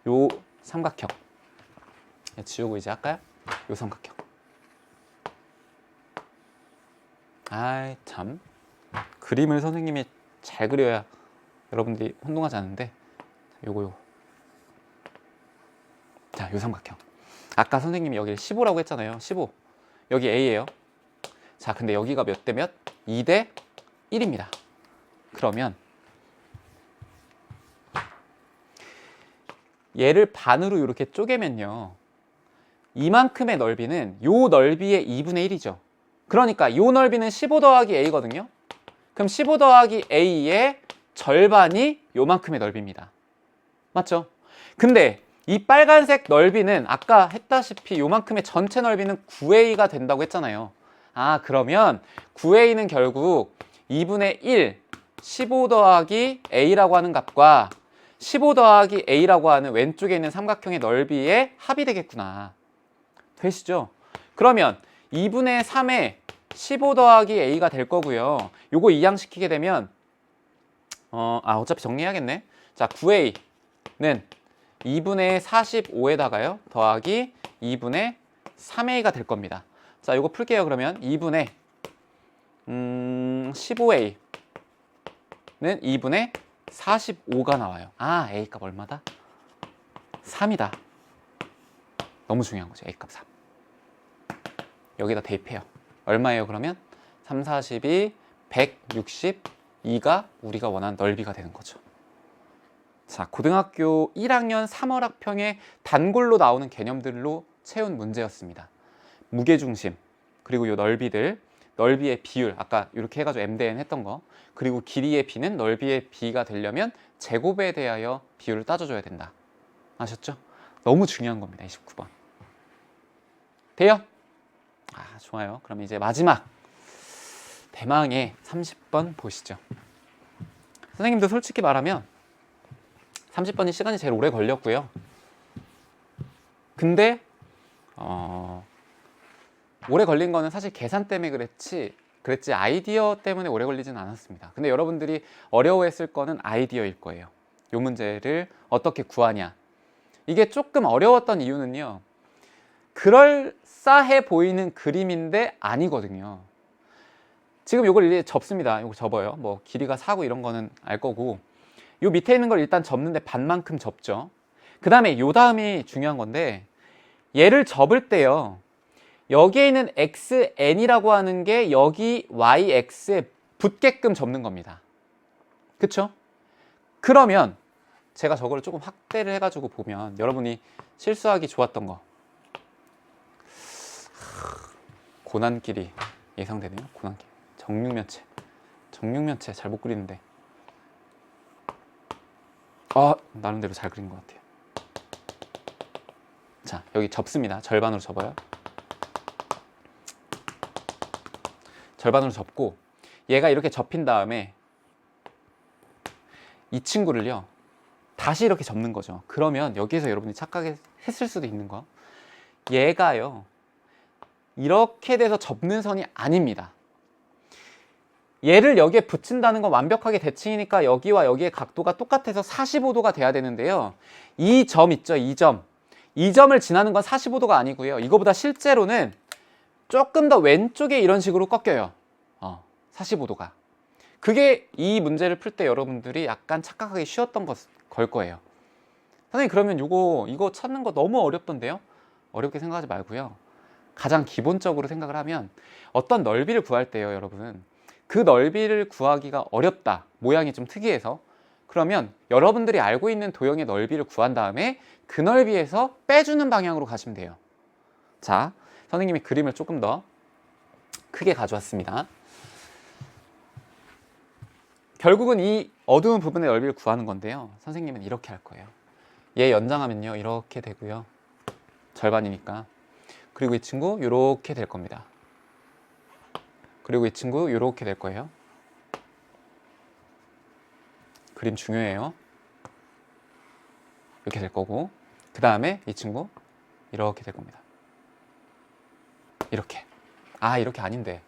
요 삼각형. 지우고 이제 할까요? 요 삼각형. 아이 참, 그림을 선생님이 잘 그려야 여러분들이 혼동하지 않는데, 요거. 자, 요 삼각형. 아까 선생님이 여기를 15라고 했잖아요. 15. 여기 A예요. 자, 근데 여기가 몇 대 몇? 2대 1입니다. 그러면 얘를 반으로 이렇게 쪼개면요, 이만큼의 넓이는 요 넓이의 2분의 1이죠. 그러니까 요 넓이는 15 더하기 A거든요. 그럼 15 더하기 A의 절반이 요만큼의 넓이입니다. 맞죠? 근데 이 빨간색 넓이는 아까 했다시피 요만큼의 전체 넓이는 9A가 된다고 했잖아요. 아, 그러면 9A는 결국 2분의 1, 15 더하기 A라고 하는 값과 15 더하기 A라고 하는 왼쪽에 있는 삼각형의 넓이의 합이 되겠구나. 되시죠? 그러면 2분의 3에 15 더하기 A가 될 거고요. 요거 이항시키게 되면 어차피 정리해야겠네. 자, 9A는 2분의 45에다가요 더하기 2분의 3A가 될 겁니다. 자, 요거 풀게요. 그러면 2분의 15A는 2분의 45가 나와요. 아, A값 얼마다? 3이다. 너무 중요한 거죠. A값 3. 여기다 대입해요. 얼마예요 그러면? 3, 42, 162가 우리가 원하는 넓이가 되는 거죠. 자, 고등학교 1학년 3월 학평에 단골로 나오는 개념들로 채운 문제였습니다. 무게중심, 그리고 요 넓이들, 넓이의 비율, 아까 이렇게 해가지고 M 대 N 했던 거, 그리고 길이의 B는 넓이의 B가 되려면 제곱에 대하여 비율을 따져줘야 된다. 아셨죠? 너무 중요한 겁니다. 29번. 돼요? 아, 좋아요. 그럼 이제 마지막 대망의 30번 보시죠. 선생님도 솔직히 말하면 30번이 시간이 제일 오래 걸렸고요. 근데 오래 걸린 거는 사실 계산 때문에 그랬지 아이디어 때문에 오래 걸리진 않았습니다. 근데 여러분들이 어려워했을 거는 아이디어일 거예요. 이 문제를 어떻게 구하냐. 이게 조금 어려웠던 이유는요, 그럴싸해 보이는 그림인데 아니거든요. 지금 이걸 이제 접습니다. 이거 접어요. 뭐 길이가 4고 이런 거는 알 거고, 요 밑에 있는 걸 일단 접는데 반만큼 접죠. 그 다음에 요 다음이 중요한 건데, 얘를 접을 때요, 여기에 있는 xn이라고 하는 게 여기 yx에 붙게끔 접는 겁니다. 그쵸? 그러면 제가 저걸 조금 확대를 해가지고 보면 여러분이 실수하기 좋았던 거, 고난길이 예상되네요. 고난길. 정육면체 잘 못 그리는데, 나름대로 잘 그린 것 같아요. 자, 여기 접습니다. 절반으로 접어요. 절반으로 접고, 얘가 이렇게 접힌 다음에 이 친구를요 다시 이렇게 접는 거죠. 그러면 여기에서 여러분이 착각했을 수도 있는 거, 얘가요 이렇게 돼서 접는 선이 아닙니다. 얘를 여기에 붙인다는 건 완벽하게 대칭이니까 여기와 여기의 각도가 똑같아서 45도가 돼야 되는데요, 이 점 있죠, 이 점을 지나는 건 45도가 아니고요, 이거보다 실제로는 조금 더 왼쪽에 이런 식으로 꺾여요. 45도가. 그게 이 문제를 풀 때 여러분들이 약간 착각하기 쉬웠던 걸 거예요. 선생님, 그러면 이거 찾는 거 너무 어렵던데요? 어렵게 생각하지 말고요, 가장 기본적으로 생각을 하면 어떤 넓이를 구할 때요, 여러분. 그 넓이를 구하기가 어렵다. 모양이 좀 특이해서. 그러면 여러분들이 알고 있는 도형의 넓이를 구한 다음에 그 넓이에서 빼주는 방향으로 가시면 돼요. 자, 선생님이 그림을 조금 더 크게 가져왔습니다. 결국은 이 어두운 부분의 넓이를 구하는 건데요. 선생님은 이렇게 할 거예요. 얘 연장하면요, 이렇게 되고요. 절반이니까. 그리고 이 친구 이렇게 될 겁니다. 그리고 이 친구 이렇게 될 거예요. 그림 중요해요. 이렇게 될 거고, 그 다음에 이 친구 이렇게 될 겁니다. 이렇게. 아, 이렇게 아닌데.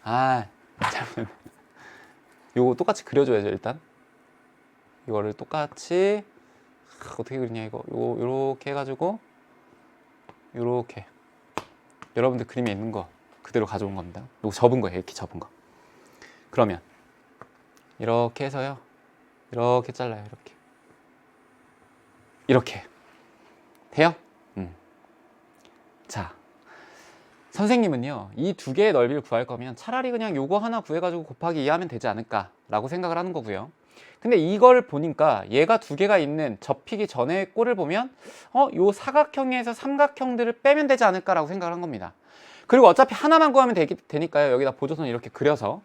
아, 잘못. 요거 똑같이 그려줘야죠, 일단. 이거를 똑같이 어떻게 그리냐, 이거. 요렇게 해가지고 요렇게. 여러분들 그림에 있는 거 그대로 가져온 겁니다. 요거 접은 거예요, 이렇게 접은 거. 그러면 이렇게 해서요, 이렇게 잘라요, 이렇게. 이렇게 돼요? 자, 선생님은요, 이 두 개의 넓이를 구할 거면 차라리 그냥 요거 하나 구해가지고 곱하기 2 하면 되지 않을까 라고 생각을 하는 거고요. 근데 이걸 보니까 얘가 두 개가 있는 접히기 전의 꼴을 보면 요 사각형에서 삼각형들을 빼면 되지 않을까 라고 생각을 한 겁니다. 그리고 어차피 하나만 구하면 되니까요, 여기다 보조선 이렇게 그려서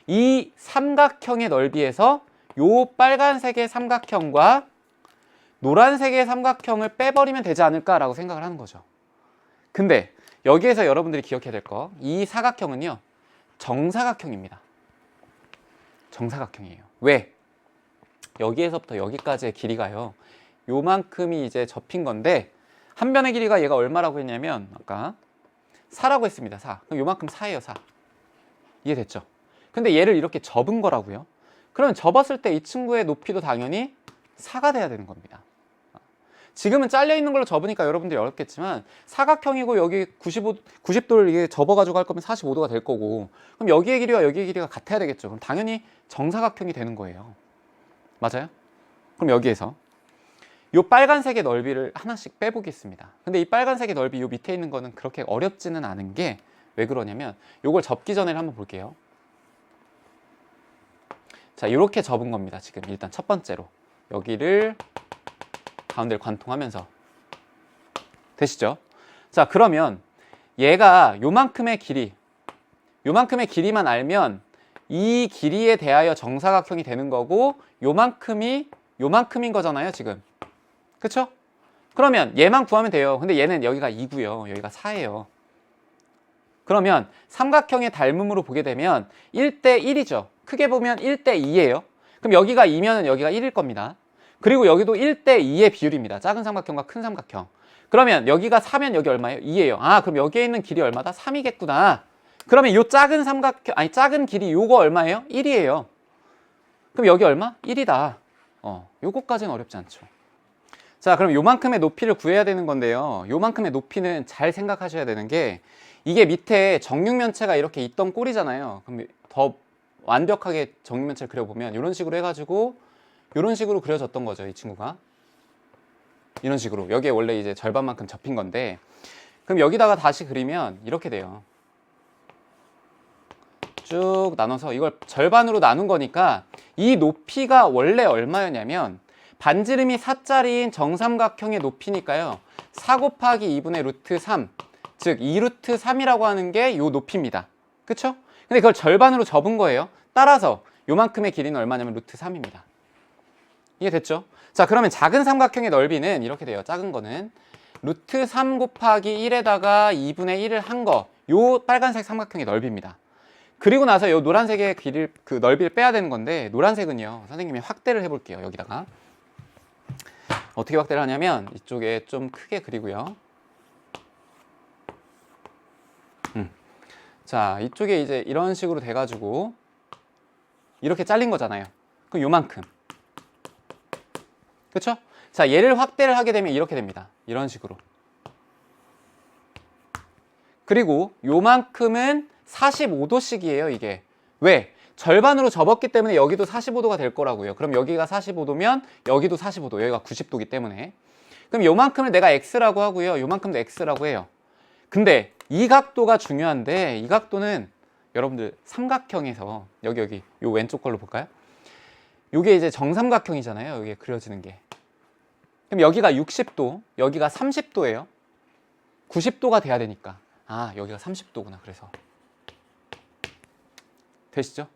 이 삼각형의 넓이에서 요 빨간색의 삼각형과 노란색의 삼각형을 빼버리면 되지 않을까 라고 생각을 하는 거죠. 근데 여기에서 여러분들이 기억해야 될 거, 이 사각형은요, 정사각형입니다. 정사각형이에요. 왜? 여기에서부터 여기까지의 길이가요, 요만큼이 이제 접힌 건데, 한 변의 길이가 얘가 얼마라고 했냐면 아까 4라고 했습니다. 4. 그럼 요만큼 4예요, 4. 이해됐죠? 근데 얘를 이렇게 접은 거라고요. 그러면 접었을 때 이 친구의 높이도 당연히 4가 돼야 되는 겁니다. 지금은 잘려 있는 걸로 접으니까 여러분들이 어렵겠지만, 사각형이고 여기 90도를 이게 접어가지고 할 거면 45도가 될 거고, 그럼 여기의 길이와 여기의 길이가 같아야 되겠죠. 그럼 당연히 정사각형이 되는 거예요. 맞아요? 그럼 여기에서 이 빨간색의 넓이를 하나씩 빼보겠습니다. 근데 이 빨간색의 넓이 이 밑에 있는 거는 그렇게 어렵지는 않은 게, 왜 그러냐면 이걸 접기 전에 한번 볼게요. 자, 이렇게 접은 겁니다. 지금 일단 첫 번째로 여기를 가운데를 관통하면서. 되시죠? 자, 그러면 얘가 요만큼의 길이만 알면 이 길이에 대하여 정사각형이 되는 거고, 요만큼인 거잖아요, 지금. 그쵸? 그러면 얘만 구하면 돼요. 근데 얘는 여기가 2고요, 여기가 4예요. 그러면 삼각형의 닮음으로 보게 되면 1대 1이죠. 크게 보면 1대 2예요. 그럼 여기가 2면 여기가 1일 겁니다. 그리고 여기도 1대 2의 비율입니다. 작은 삼각형과 큰 삼각형. 그러면 여기가 4면 여기 얼마예요? 2예요. 아, 그럼 여기에 있는 길이 얼마다? 3이겠구나. 그러면 요 작은 작은 길이 요거 얼마예요? 1이에요. 그럼 여기 얼마? 1이다. 요거까지는 어렵지 않죠. 자, 그럼 요만큼의 높이를 구해야 되는 건데요. 요만큼의 높이는 잘 생각하셔야 되는 게, 이게 밑에 정육면체가 이렇게 있던 꼴이잖아요. 그럼 더 완벽하게 정육면체를 그려보면 이런 식으로 해가지고 이런 식으로 그려졌던 거죠, 이 친구가. 이런 식으로. 여기에 원래 이제 절반만큼 접힌 건데, 그럼 여기다가 다시 그리면 이렇게 돼요. 쭉 나눠서 이걸 절반으로 나눈 거니까 이 높이가 원래 얼마였냐면, 반지름이 4짜리인 정삼각형의 높이니까요, 4 곱하기 2분의 루트 3, 즉 2루트 3이라고 하는 게 요 높이입니다. 그쵸? 근데 그걸 절반으로 접은 거예요. 따라서 요만큼의 길이는 얼마냐면 루트 3입니다. 이해됐죠? 자, 그러면 작은 삼각형의 넓이는 이렇게 돼요. 작은 거는 루트 3 곱하기 1에다가 2분의 1을 한 거, 요 빨간색 삼각형의 넓이입니다. 그리고 나서 요 노란색의 길이를, 그 넓이를 빼야 되는 건데, 노란색은요, 선생님이 확대를 해볼게요. 여기다가 어떻게 확대를 하냐면 이쪽에 좀 크게 그리고요. 자, 이쪽에 이제 이런 식으로 돼가지고 이렇게 잘린 거잖아요. 그럼 요만큼. 그쵸? 자, 얘를 확대를 하게 되면 이렇게 됩니다. 이런 식으로. 그리고 요만큼은 45도씩이에요, 이게. 왜? 절반으로 접었기 때문에 여기도 45도가 될 거라고요. 그럼 여기가 45도면 여기도 45도, 여기가 90도기 때문에. 그럼 요만큼을 내가 x라고 하고요, 요만큼도 x라고 해요. 근데 이 각도가 중요한데, 이 각도는 여러분들 삼각형에서 여기 요 왼쪽 걸로 볼까요? 요게 이제 정삼각형이잖아요. 여기에 그려지는 게. 그럼 여기가 60도, 여기가 30도예요. 90도가 돼야 되니까. 아, 여기가 30도구나. 그래서 되시죠?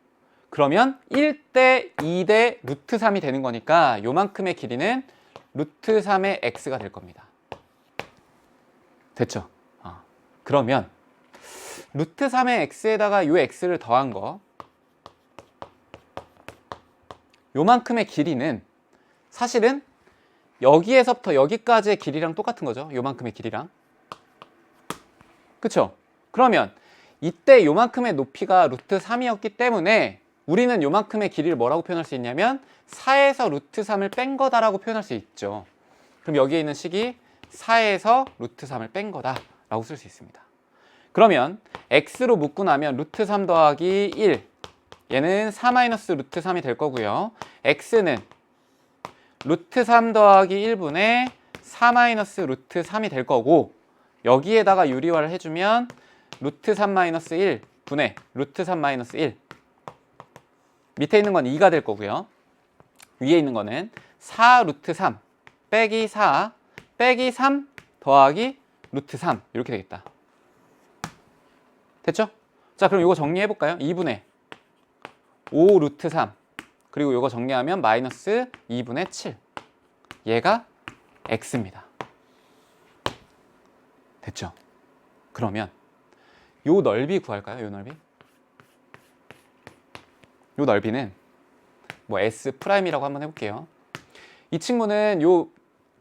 그러면 1대 2대 루트 3이 되는 거니까 요만큼의 길이는 루트 3의 x가 될 겁니다. 됐죠? 그러면 루트 3의 x에다가 요 x를 더한 거, 요만큼의 길이는 사실은 여기에서부터 여기까지의 길이랑 똑같은 거죠. 요만큼의 길이랑. 그쵸? 그러면 이때 요만큼의 높이가 루트 3이었기 때문에 우리는 요만큼의 길이를 뭐라고 표현할 수 있냐면 4에서 루트 3을 뺀 거다라고 표현할 수 있죠. 그럼 여기에 있는 식이 4에서 루트 3을 뺀 거다라고 쓸 수 있습니다. 그러면 x로 묶고 나면 루트 3 더하기 1, 얘는 4 마이너스 루트 3이 될 거고요. x는 루트 3 더하기 1분의 4 마이너스 루트 3이 될 거고, 여기에다가 유리화를 해주면 루트 3 마이너스 1 분의 루트 3 마이너스 1, 밑에 있는 건 2가 될 거고요. 위에 있는 거는 4 루트 3 빼기 4 빼기 3 더하기 루트 3, 이렇게 되겠다. 됐죠? 자, 그럼 이거 정리해 볼까요? 2분의 5 루트 3, 그리고 이거 정리하면 마이너스 2분의 7, 얘가 x입니다. 됐죠? 그러면 요 넓이 구할까요? 요 넓이? 요 넓이는 뭐 S 프라임이라고 한번 해볼게요. 이 친구는 요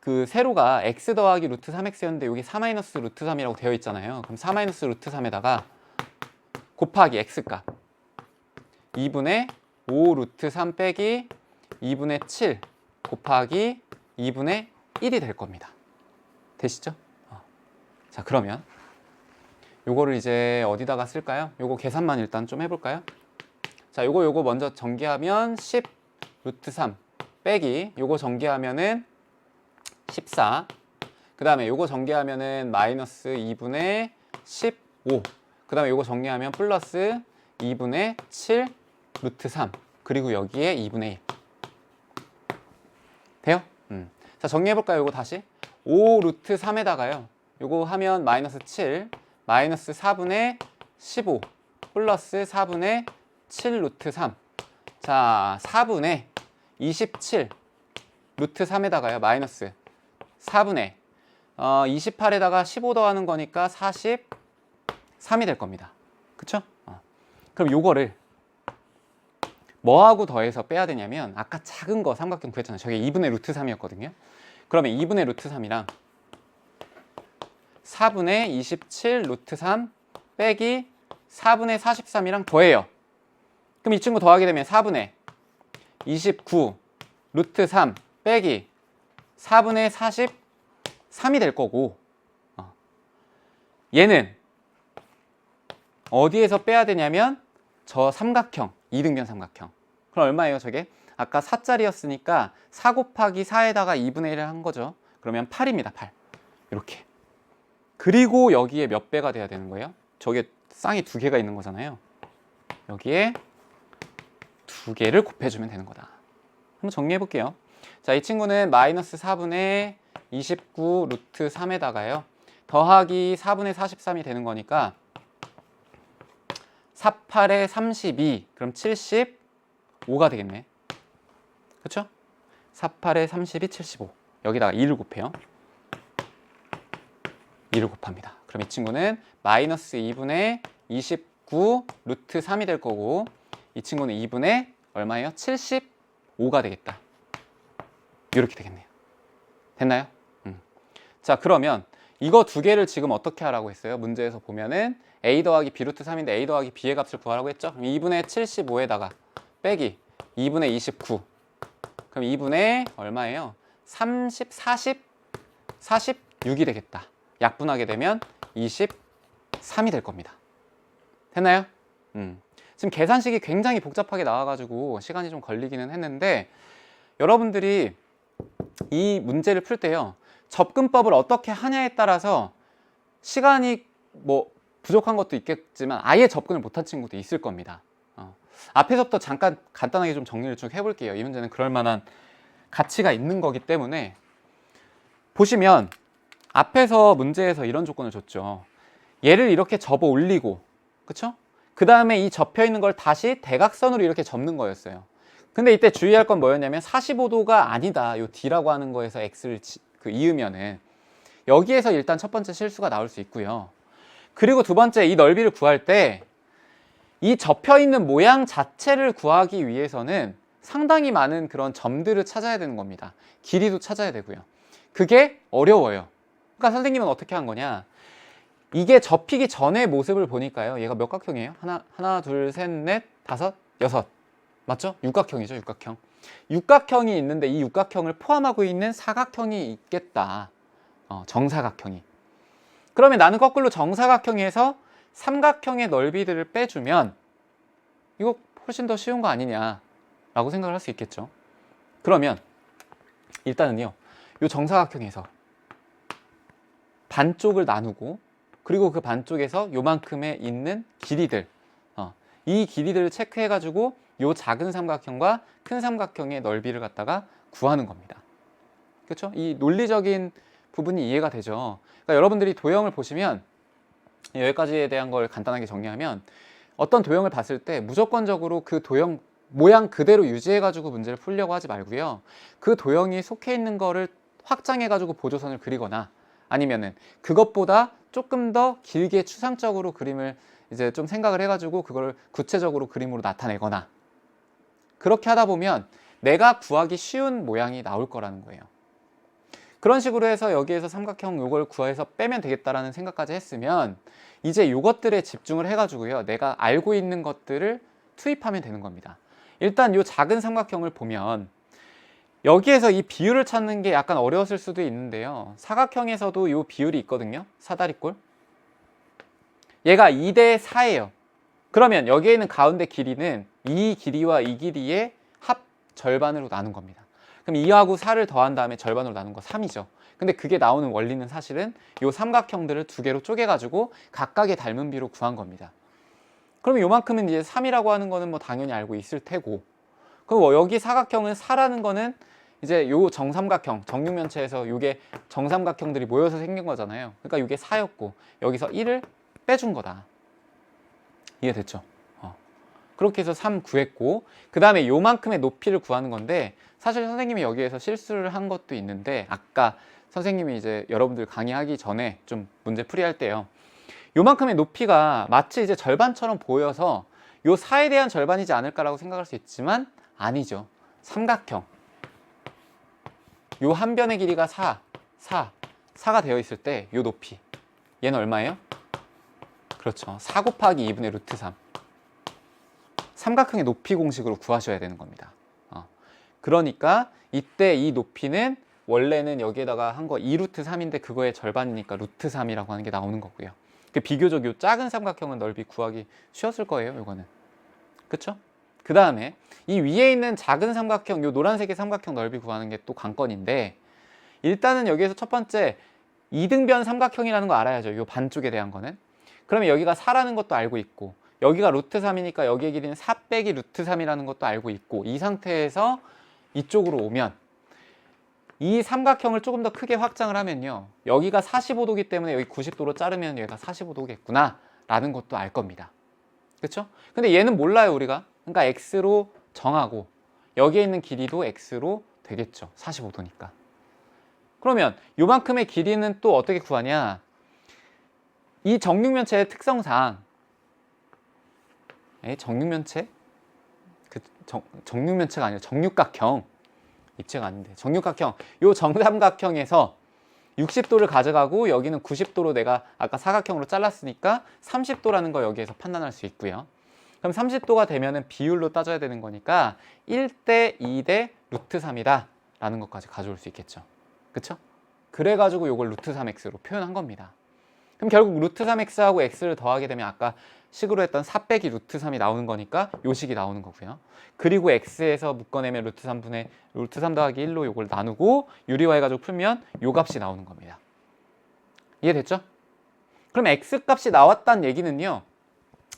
그 세로가 x 더하기 루트 3x였는데 여기 4 마이너스 루트 3이라고 되어 있잖아요. 그럼 4 마이너스 루트 3에다가 곱하기 x값 2분의 5 루트 3 빼기 2분의 7 곱하기 2분의 1이 될 겁니다. 되시죠? 자, 그러면 요거를 이제 어디다가 쓸까요? 요거 계산만 일단 좀 해볼까요? 자, 요거 먼저 전개하면 10 루트 3 빼기 요거 전개하면은 14, 그 다음에 요거 전개하면은 마이너스 2분의 15, 그 다음에 요거 정리하면 플러스 2분의 7 루트 3, 그리고 여기에 2분의 1 돼요? 자, 정리해볼까요? 요거 다시 5 루트 3에다가요 요거 하면 마이너스 7 마이너스 4분의 15 플러스 4분의 7 루트 3, 자 4분의 27 루트 3에다가요 마이너스 4분의 28에다가 15 더하는 거니까 43이 될 겁니다. 그쵸? 그럼 요거를 뭐하고 더해서 빼야 되냐면, 아까 작은 거 삼각형 구했잖아요. 저게 2분의 루트 3이었거든요. 그러면 2분의 루트 3이랑 4분의 27 루트 3 빼기 4분의 43이랑 더해요. 그럼 이 친구 더하게 되면 4분의 29 루트 3 빼기 4분의 43이 될 거고, 얘는 어디에서 빼야 되냐면 저 삼각형, 이등변 삼각형. 그럼 얼마예요 저게? 아까 4짜리였으니까 4 곱하기 4에다가 2분의 1을 한 거죠. 그러면 8입니다. 8. 이렇게. 그리고 여기에 몇 배가 돼야 되는 거예요? 저게 쌍이 2개가 있는 거잖아요. 여기에 2개를 곱해주면 되는 거다. 한번 정리해 볼게요. 자, 이 친구는 마이너스 4분의 29 루트 3에다가요 더하기 4분의 43이 되는 거니까 48에 32, 그럼 75가 되겠네. 그쵸? 48에 32, 75. 여기다가 2를 곱해요. 2를 곱합니다. 그럼 이 친구는 마이너스 2분의 29 루트 3이 될 거고, 이 친구는 2분의 얼마예요? 75가 되겠다. 이렇게 되겠네요. 됐나요? 자, 그러면 이거 2개를 지금 어떻게 하라고 했어요? 문제에서 보면은 a 더하기 b 루트 3인데 a 더하기 b의 값을 구하라고 했죠? 그럼 2분의 75에다가 빼기 2분의 29, 그럼 2분의 얼마예요? 46이 되겠다. 약분하게 되면 23이 될 겁니다. 됐나요? 지금 계산식이 굉장히 복잡하게 나와가지고 시간이 좀 걸리기는 했는데, 여러분들이 이 문제를 풀 때요 접근법을 어떻게 하냐에 따라서 시간이 뭐 부족한 것도 있겠지만 아예 접근을 못한 친구도 있을 겁니다. 앞에서부터 잠깐 간단하게 좀 정리를 쭉 해볼게요. 이 문제는 그럴 만한 가치가 있는 거기 때문에. 보시면 앞에서 문제에서 이런 조건을 줬죠. 얘를 이렇게 접어 올리고, 그쵸? 그 다음에 이 접혀 있는 걸 다시 대각선으로 이렇게 접는 거였어요. 근데 이때 주의할 건 뭐였냐면 45도가 아니다. 요 D라고 하는 거에서 X를 이으면은 여기에서 일단 첫 번째 실수가 나올 수 있고요. 그리고 두 번째, 이 넓이를 구할 때 이 접혀 있는 모양 자체를 구하기 위해서는 상당히 많은 그런 점들을 찾아야 되는 겁니다. 길이도 찾아야 되고요. 그게 어려워요. 그러니까 선생님은 어떻게 한 거냐, 이게 접히기 전의 모습을 보니까요, 얘가 몇 각형이에요? 하나, 둘, 셋, 넷, 다섯, 여섯. 맞죠? 육각형이죠, 육각형. 육각형이 있는데 이 육각형을 포함하고 있는 사각형이 있겠다. 정사각형이. 그러면 나는 거꾸로 정사각형에서 삼각형의 넓이들을 빼주면 이거 훨씬 더 쉬운 거 아니냐라고 생각을 할 수 있겠죠. 그러면 일단은요, 이 정사각형에서 반쪽을 나누고, 그리고 그 반쪽에서 요만큼에 있는 길이들, 이 길이들을 체크해 가지고 요 작은 삼각형과 큰 삼각형의 넓이를 갖다가 구하는 겁니다. 그렇죠? 이 논리적인 부분이 이해가 되죠. 그러니까 여러분들이 도형을 보시면, 여기까지에 대한 걸 간단하게 정리하면, 어떤 도형을 봤을 때 무조건적으로 그 도형 모양 그대로 유지해 가지고 문제를 풀려고 하지 말고요, 그 도형이 속해 있는 거를 확장해 가지고 보조선을 그리거나, 아니면은 그것보다 조금 더 길게 추상적으로 그림을 이제 좀 생각을 해 가지고 그걸 구체적으로 그림으로 나타내거나, 그렇게 하다 보면 내가 구하기 쉬운 모양이 나올 거라는 거예요. 그런 식으로 해서 여기에서 삼각형 요걸 구해서 빼면 되겠다라는 생각까지 했으면, 이제 요것들에 집중을 해가지고요, 내가 알고 있는 것들을 투입하면 되는 겁니다. 일단 요 작은 삼각형을 보면 여기에서 이 비율을 찾는 게 약간 어려웠을 수도 있는데요, 사각형에서도 요 비율이 있거든요. 사다리꼴. 얘가 2대 4예요. 그러면 여기에 있는 가운데 길이는 이 길이와 이 길이의 합 절반으로 나눈 겁니다. 그럼 2하고 4를 더한 다음에 절반으로 나눈 거 3이죠. 근데 그게 나오는 원리는 사실은 이 삼각형들을 두 개로 쪼개가지고 각각의 닮은 비로 구한 겁니다. 그러면 요만큼은 이제 3이라고 하는 거는 뭐 당연히 알고 있을 테고, 그리고 여기 사각형은 4라는 거는 이제 요 정삼각형, 정육면체에서 요게 정삼각형들이 모여서 생긴 거잖아요. 그러니까 요게 4였고 여기서 1을 빼준 거다. 이해됐죠? 그렇게 해서 3 구했고, 그 다음에 요만큼의 높이를 구하는 건데, 사실 선생님이 여기에서 실수를 한 것도 있는데, 아까 선생님이 이제 여러분들 강의하기 전에 좀 문제 풀이할 때요, 요만큼의 높이가 마치 이제 절반처럼 보여서 요 4에 대한 절반이지 않을까라고 생각할 수 있지만 아니죠. 삼각형 요 한 변의 길이가 4가 되어 있을 때 요 높이, 얘는 얼마예요? 그렇죠, 4 곱하기 2분의 루트 3. 삼각형의 높이 공식으로 구하셔야 되는 겁니다. 그러니까 이때 이 높이는 원래는 여기에다가 한 거 2루트 3인데 그거의 절반이니까 루트 3이라고 하는 게 나오는 거고요. 비교적 요 작은 삼각형은 넓이 구하기 쉬웠을 거예요, 요거는. 그쵸? 그 다음에 이 위에 있는 작은 삼각형, 요 노란색의 삼각형 넓이 구하는 게 또 관건인데, 일단은 여기에서 첫 번째 2등변 삼각형이라는 거 알아야죠. 요 반쪽에 대한 거는. 그러면 여기가 4라는 것도 알고 있고, 여기가 루트 3이니까 여기의 길이는 4 빼기 루트 3이라는 것도 알고 있고, 이 상태에서 이쪽으로 오면 이 삼각형을 조금 더 크게 확장을 하면요, 여기가 45도기 때문에 여기 90도로 자르면 얘가 45도겠구나 라는 것도 알 겁니다. 그쵸? 근데 얘는 몰라요, 우리가. 그러니까 x로 정하고 여기에 있는 길이도 x로 되겠죠. 45도니까. 그러면 요만큼의 길이는 또 어떻게 구하냐, 이 정육면체의 특성상, 정육면체? 정육면체가 아니라 정육각형, 입체가 아닌데 정육각형, 요 정삼각형에서 60도를 가져가고 여기는 90도로 내가 아까 사각형으로 잘랐으니까 30도라는 거 여기에서 판단할 수 있고요. 그럼 30도가 되면은 비율로 따져야 되는 거니까 1대 2대 루트 3이다 라는 것까지 가져올 수 있겠죠. 그쵸? 그래가지고 요걸 루트 3x로 표현한 겁니다. 그럼 결국 루트 3x하고 x를 더하게 되면 아까 식으로 했던 4 빼기 루트 3이 나오는 거니까 요 식이 나오는 거고요. 그리고 x에서 묶어내면 루트 3분의 루트 3 더하기 1로 요걸 나누고 유리화 해가지고 풀면 요 값이 나오는 겁니다. 이해됐죠? 그럼 X값이 나왔다는 얘기는요,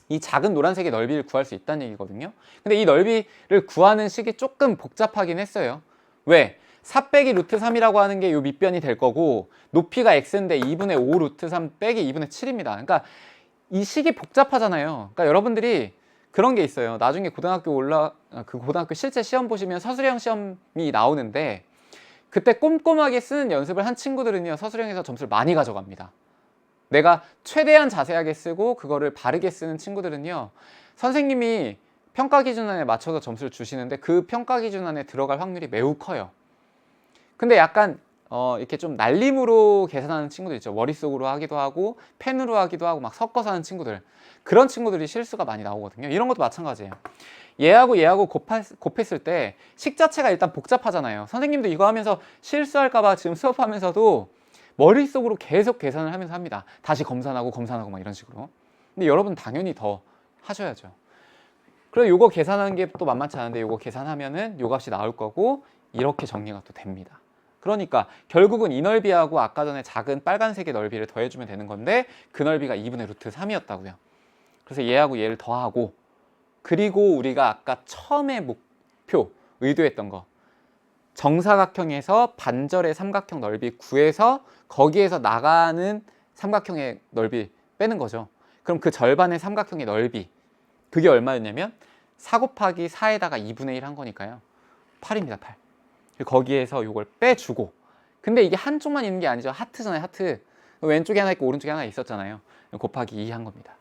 이 작은 노란색의 넓이를 구할 수 있다는 얘기거든요. 근데 이 넓이를 구하는 식이 조금 복잡하긴 했어요. 왜? 4 빼기 루트 3이라고 하는 게 이 밑변이 될 거고, 높이가 x인데 2분의 5 루트 3 빼기 2분의 7입니다. 그러니까 이 식이 복잡하잖아요. 그러니까 여러분들이 그런 게 있어요. 나중에 고등학교 실제 시험 보시면 서술형 시험이 나오는데, 그때 꼼꼼하게 쓰는 연습을 한 친구들은요, 서술형에서 점수를 많이 가져갑니다. 내가 최대한 자세하게 쓰고 그거를 바르게 쓰는 친구들은요, 선생님이 평가 기준안에 맞춰서 점수를 주시는데 그 평가 기준안에 들어갈 확률이 매우 커요. 근데 약간 이렇게 좀 날림으로 계산하는 친구들 있죠. 머릿속으로 하기도 하고 펜으로 하기도 하고 막 섞어서 하는 친구들, 그런 친구들이 실수가 많이 나오거든요. 이런 것도 마찬가지예요. 얘하고 곱했을 때 식 자체가 일단 복잡하잖아요. 선생님도 이거 하면서 실수할까봐 지금 수업하면서도 머릿속으로 계속 계산을 하면서 합니다. 다시 검산하고 막 이런 식으로. 근데 여러분 당연히 더 하셔야죠. 그래서 요거 계산하는 게 또 만만치 않은데, 요거 계산하면은 요 값이 나올 거고, 이렇게 정리가 또 됩니다. 그러니까 결국은 이 넓이하고 아까 전에 작은 빨간색의 넓이를 더해주면 되는 건데, 그 넓이가 2분의 루트 3이었다고요. 그래서 얘하고 얘를 더하고, 그리고 우리가 아까 처음에 목표, 의도했던 거, 정사각형에서 반절의 삼각형 넓이 구해서 거기에서 나가는 삼각형의 넓이 빼는 거죠. 그럼 그 절반의 삼각형의 넓이, 그게 얼마였냐면 4 곱하기 4에다가 2분의 1 한 거니까요, 8입니다. 8. 거기에서 이걸 빼주고, 근데 이게 한쪽만 있는 게 아니죠. 하트잖아요. 하트. 왼쪽에 하나 있고 오른쪽에 하나 있었잖아요. 곱하기 2 한 겁니다.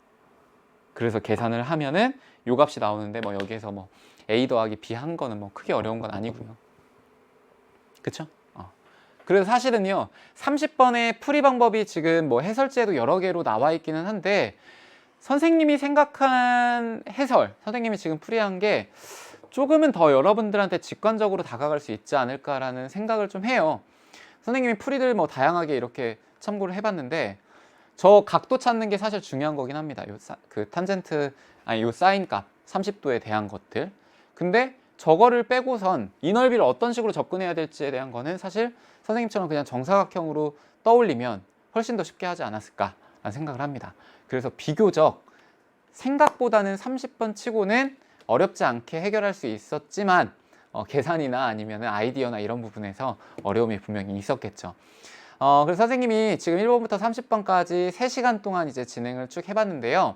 그래서 계산을 하면은 요 값이 나오는데, 뭐 여기에서 뭐 A 더하기 B 한 거는 뭐 크게 어려운 건 아니고요. 그쵸? 그래서 사실은요, 30번의 풀이 방법이 지금 뭐 해설지에도 여러 개로 나와 있기는 한데, 선생님이 생각한 해설, 선생님이 지금 풀이한 게 조금은 더 여러분들한테 직관적으로 다가갈 수 있지 않을까라는 생각을 좀 해요. 선생님이 풀이들 뭐 다양하게 이렇게 참고를 해봤는데, 저 각도 찾는 게 사실 중요한 거긴 합니다. 그 탄젠트, 요 사인 값 30도에 대한 것들. 근데 저거를 빼고선 이 넓이를 어떤 식으로 접근해야 될지에 대한 거는 사실 선생님처럼 그냥 정사각형으로 떠올리면 훨씬 더 쉽게 하지 않았을까라는 생각을 합니다. 그래서 비교적 생각보다는 30번 치고는 어렵지 않게 해결할 수 있었지만, 계산이나 아니면 아이디어나 이런 부분에서 어려움이 분명히 있었겠죠. 그래서 선생님이 지금 1번부터 30번까지 3시간 동안 이제 진행을 쭉 해봤는데요.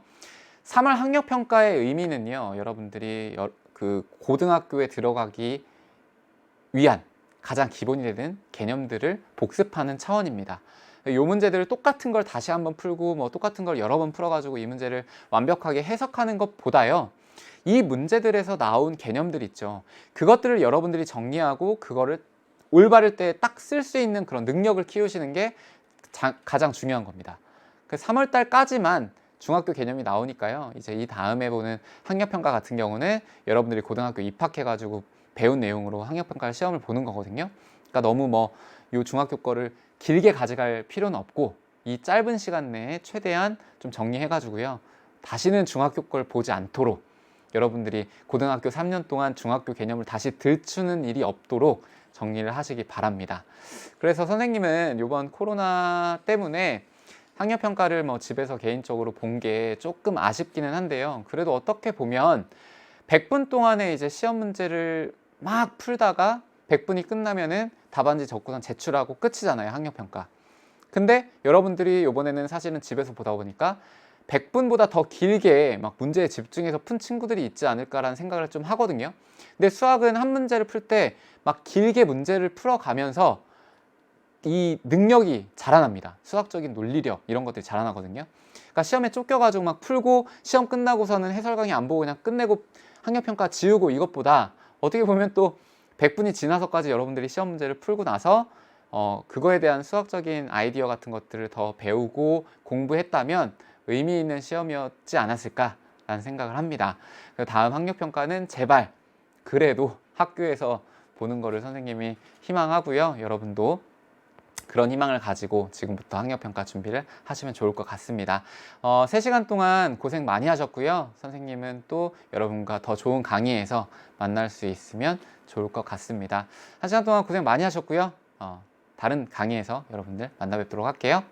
3월 학력평가의 의미는요, 여러분들이 그 고등학교에 들어가기 위한 가장 기본이 되는 개념들을 복습하는 차원입니다. 이 문제들을 똑같은 걸 다시 한번 풀고 뭐 똑같은 걸 여러 번 풀어가지고 이 문제를 완벽하게 해석하는 것보다요, 이 문제들에서 나온 개념들 있죠. 그것들을 여러분들이 정리하고 그거를 올바를 때 딱 쓸 수 있는 그런 능력을 키우시는 게 가장 중요한 겁니다. 그 3월 달까지만 중학교 개념이 나오니까요. 이제 이 다음에 보는 학력평가 같은 경우는 여러분들이 고등학교 입학해가지고 배운 내용으로 학력평가 시험을 보는 거거든요. 그러니까 너무 뭐 요 중학교 거를 길게 가져갈 필요는 없고, 이 짧은 시간 내에 최대한 좀 정리해가지고요, 다시는 중학교 걸 보지 않도록 여러분들이 고등학교 3년 동안 중학교 개념을 다시 들추는 일이 없도록 정리를 하시기 바랍니다. 그래서 선생님은 이번 코로나 때문에 학력평가를 뭐 집에서 개인적으로 본 게 조금 아쉽기는 한데요. 그래도 어떻게 보면 100분 동안에 이제 시험 문제를 막 풀다가 100분이 끝나면은 답안지 적고선 제출하고 끝이잖아요, 학력평가. 근데 여러분들이 이번에는 사실은 집에서 보다 보니까 100분보다 더 길게 막 문제에 집중해서 푼 친구들이 있지 않을까라는 생각을 좀 하거든요. 근데 수학은 한 문제를 풀 때 막 길게 문제를 풀어가면서 이 능력이 자라납니다. 수학적인 논리력 이런 것들이 자라나거든요. 그러니까 시험에 쫓겨가지고 막 풀고 시험 끝나고서는 해설 강의 안 보고 그냥 끝내고 학력평가 지우고, 이것보다 어떻게 보면 또 100분이 지나서까지 여러분들이 시험 문제를 풀고 나서 그거에 대한 수학적인 아이디어 같은 것들을 더 배우고 공부했다면 의미 있는 시험이었지 않았을까라는 생각을 합니다. 다음 학력평가는 제발 그래도 학교에서 보는 거를 선생님이 희망하고요. 여러분도 그런 희망을 가지고 지금부터 학력평가 준비를 하시면 좋을 것 같습니다. 3시간 동안 고생 많이 하셨고요. 선생님은 또 여러분과 더 좋은 강의에서 만날 수 있으면 좋을 것 같습니다. 1시간 동안 고생 많이 하셨고요. 다른 강의에서 여러분들 만나 뵙도록 할게요.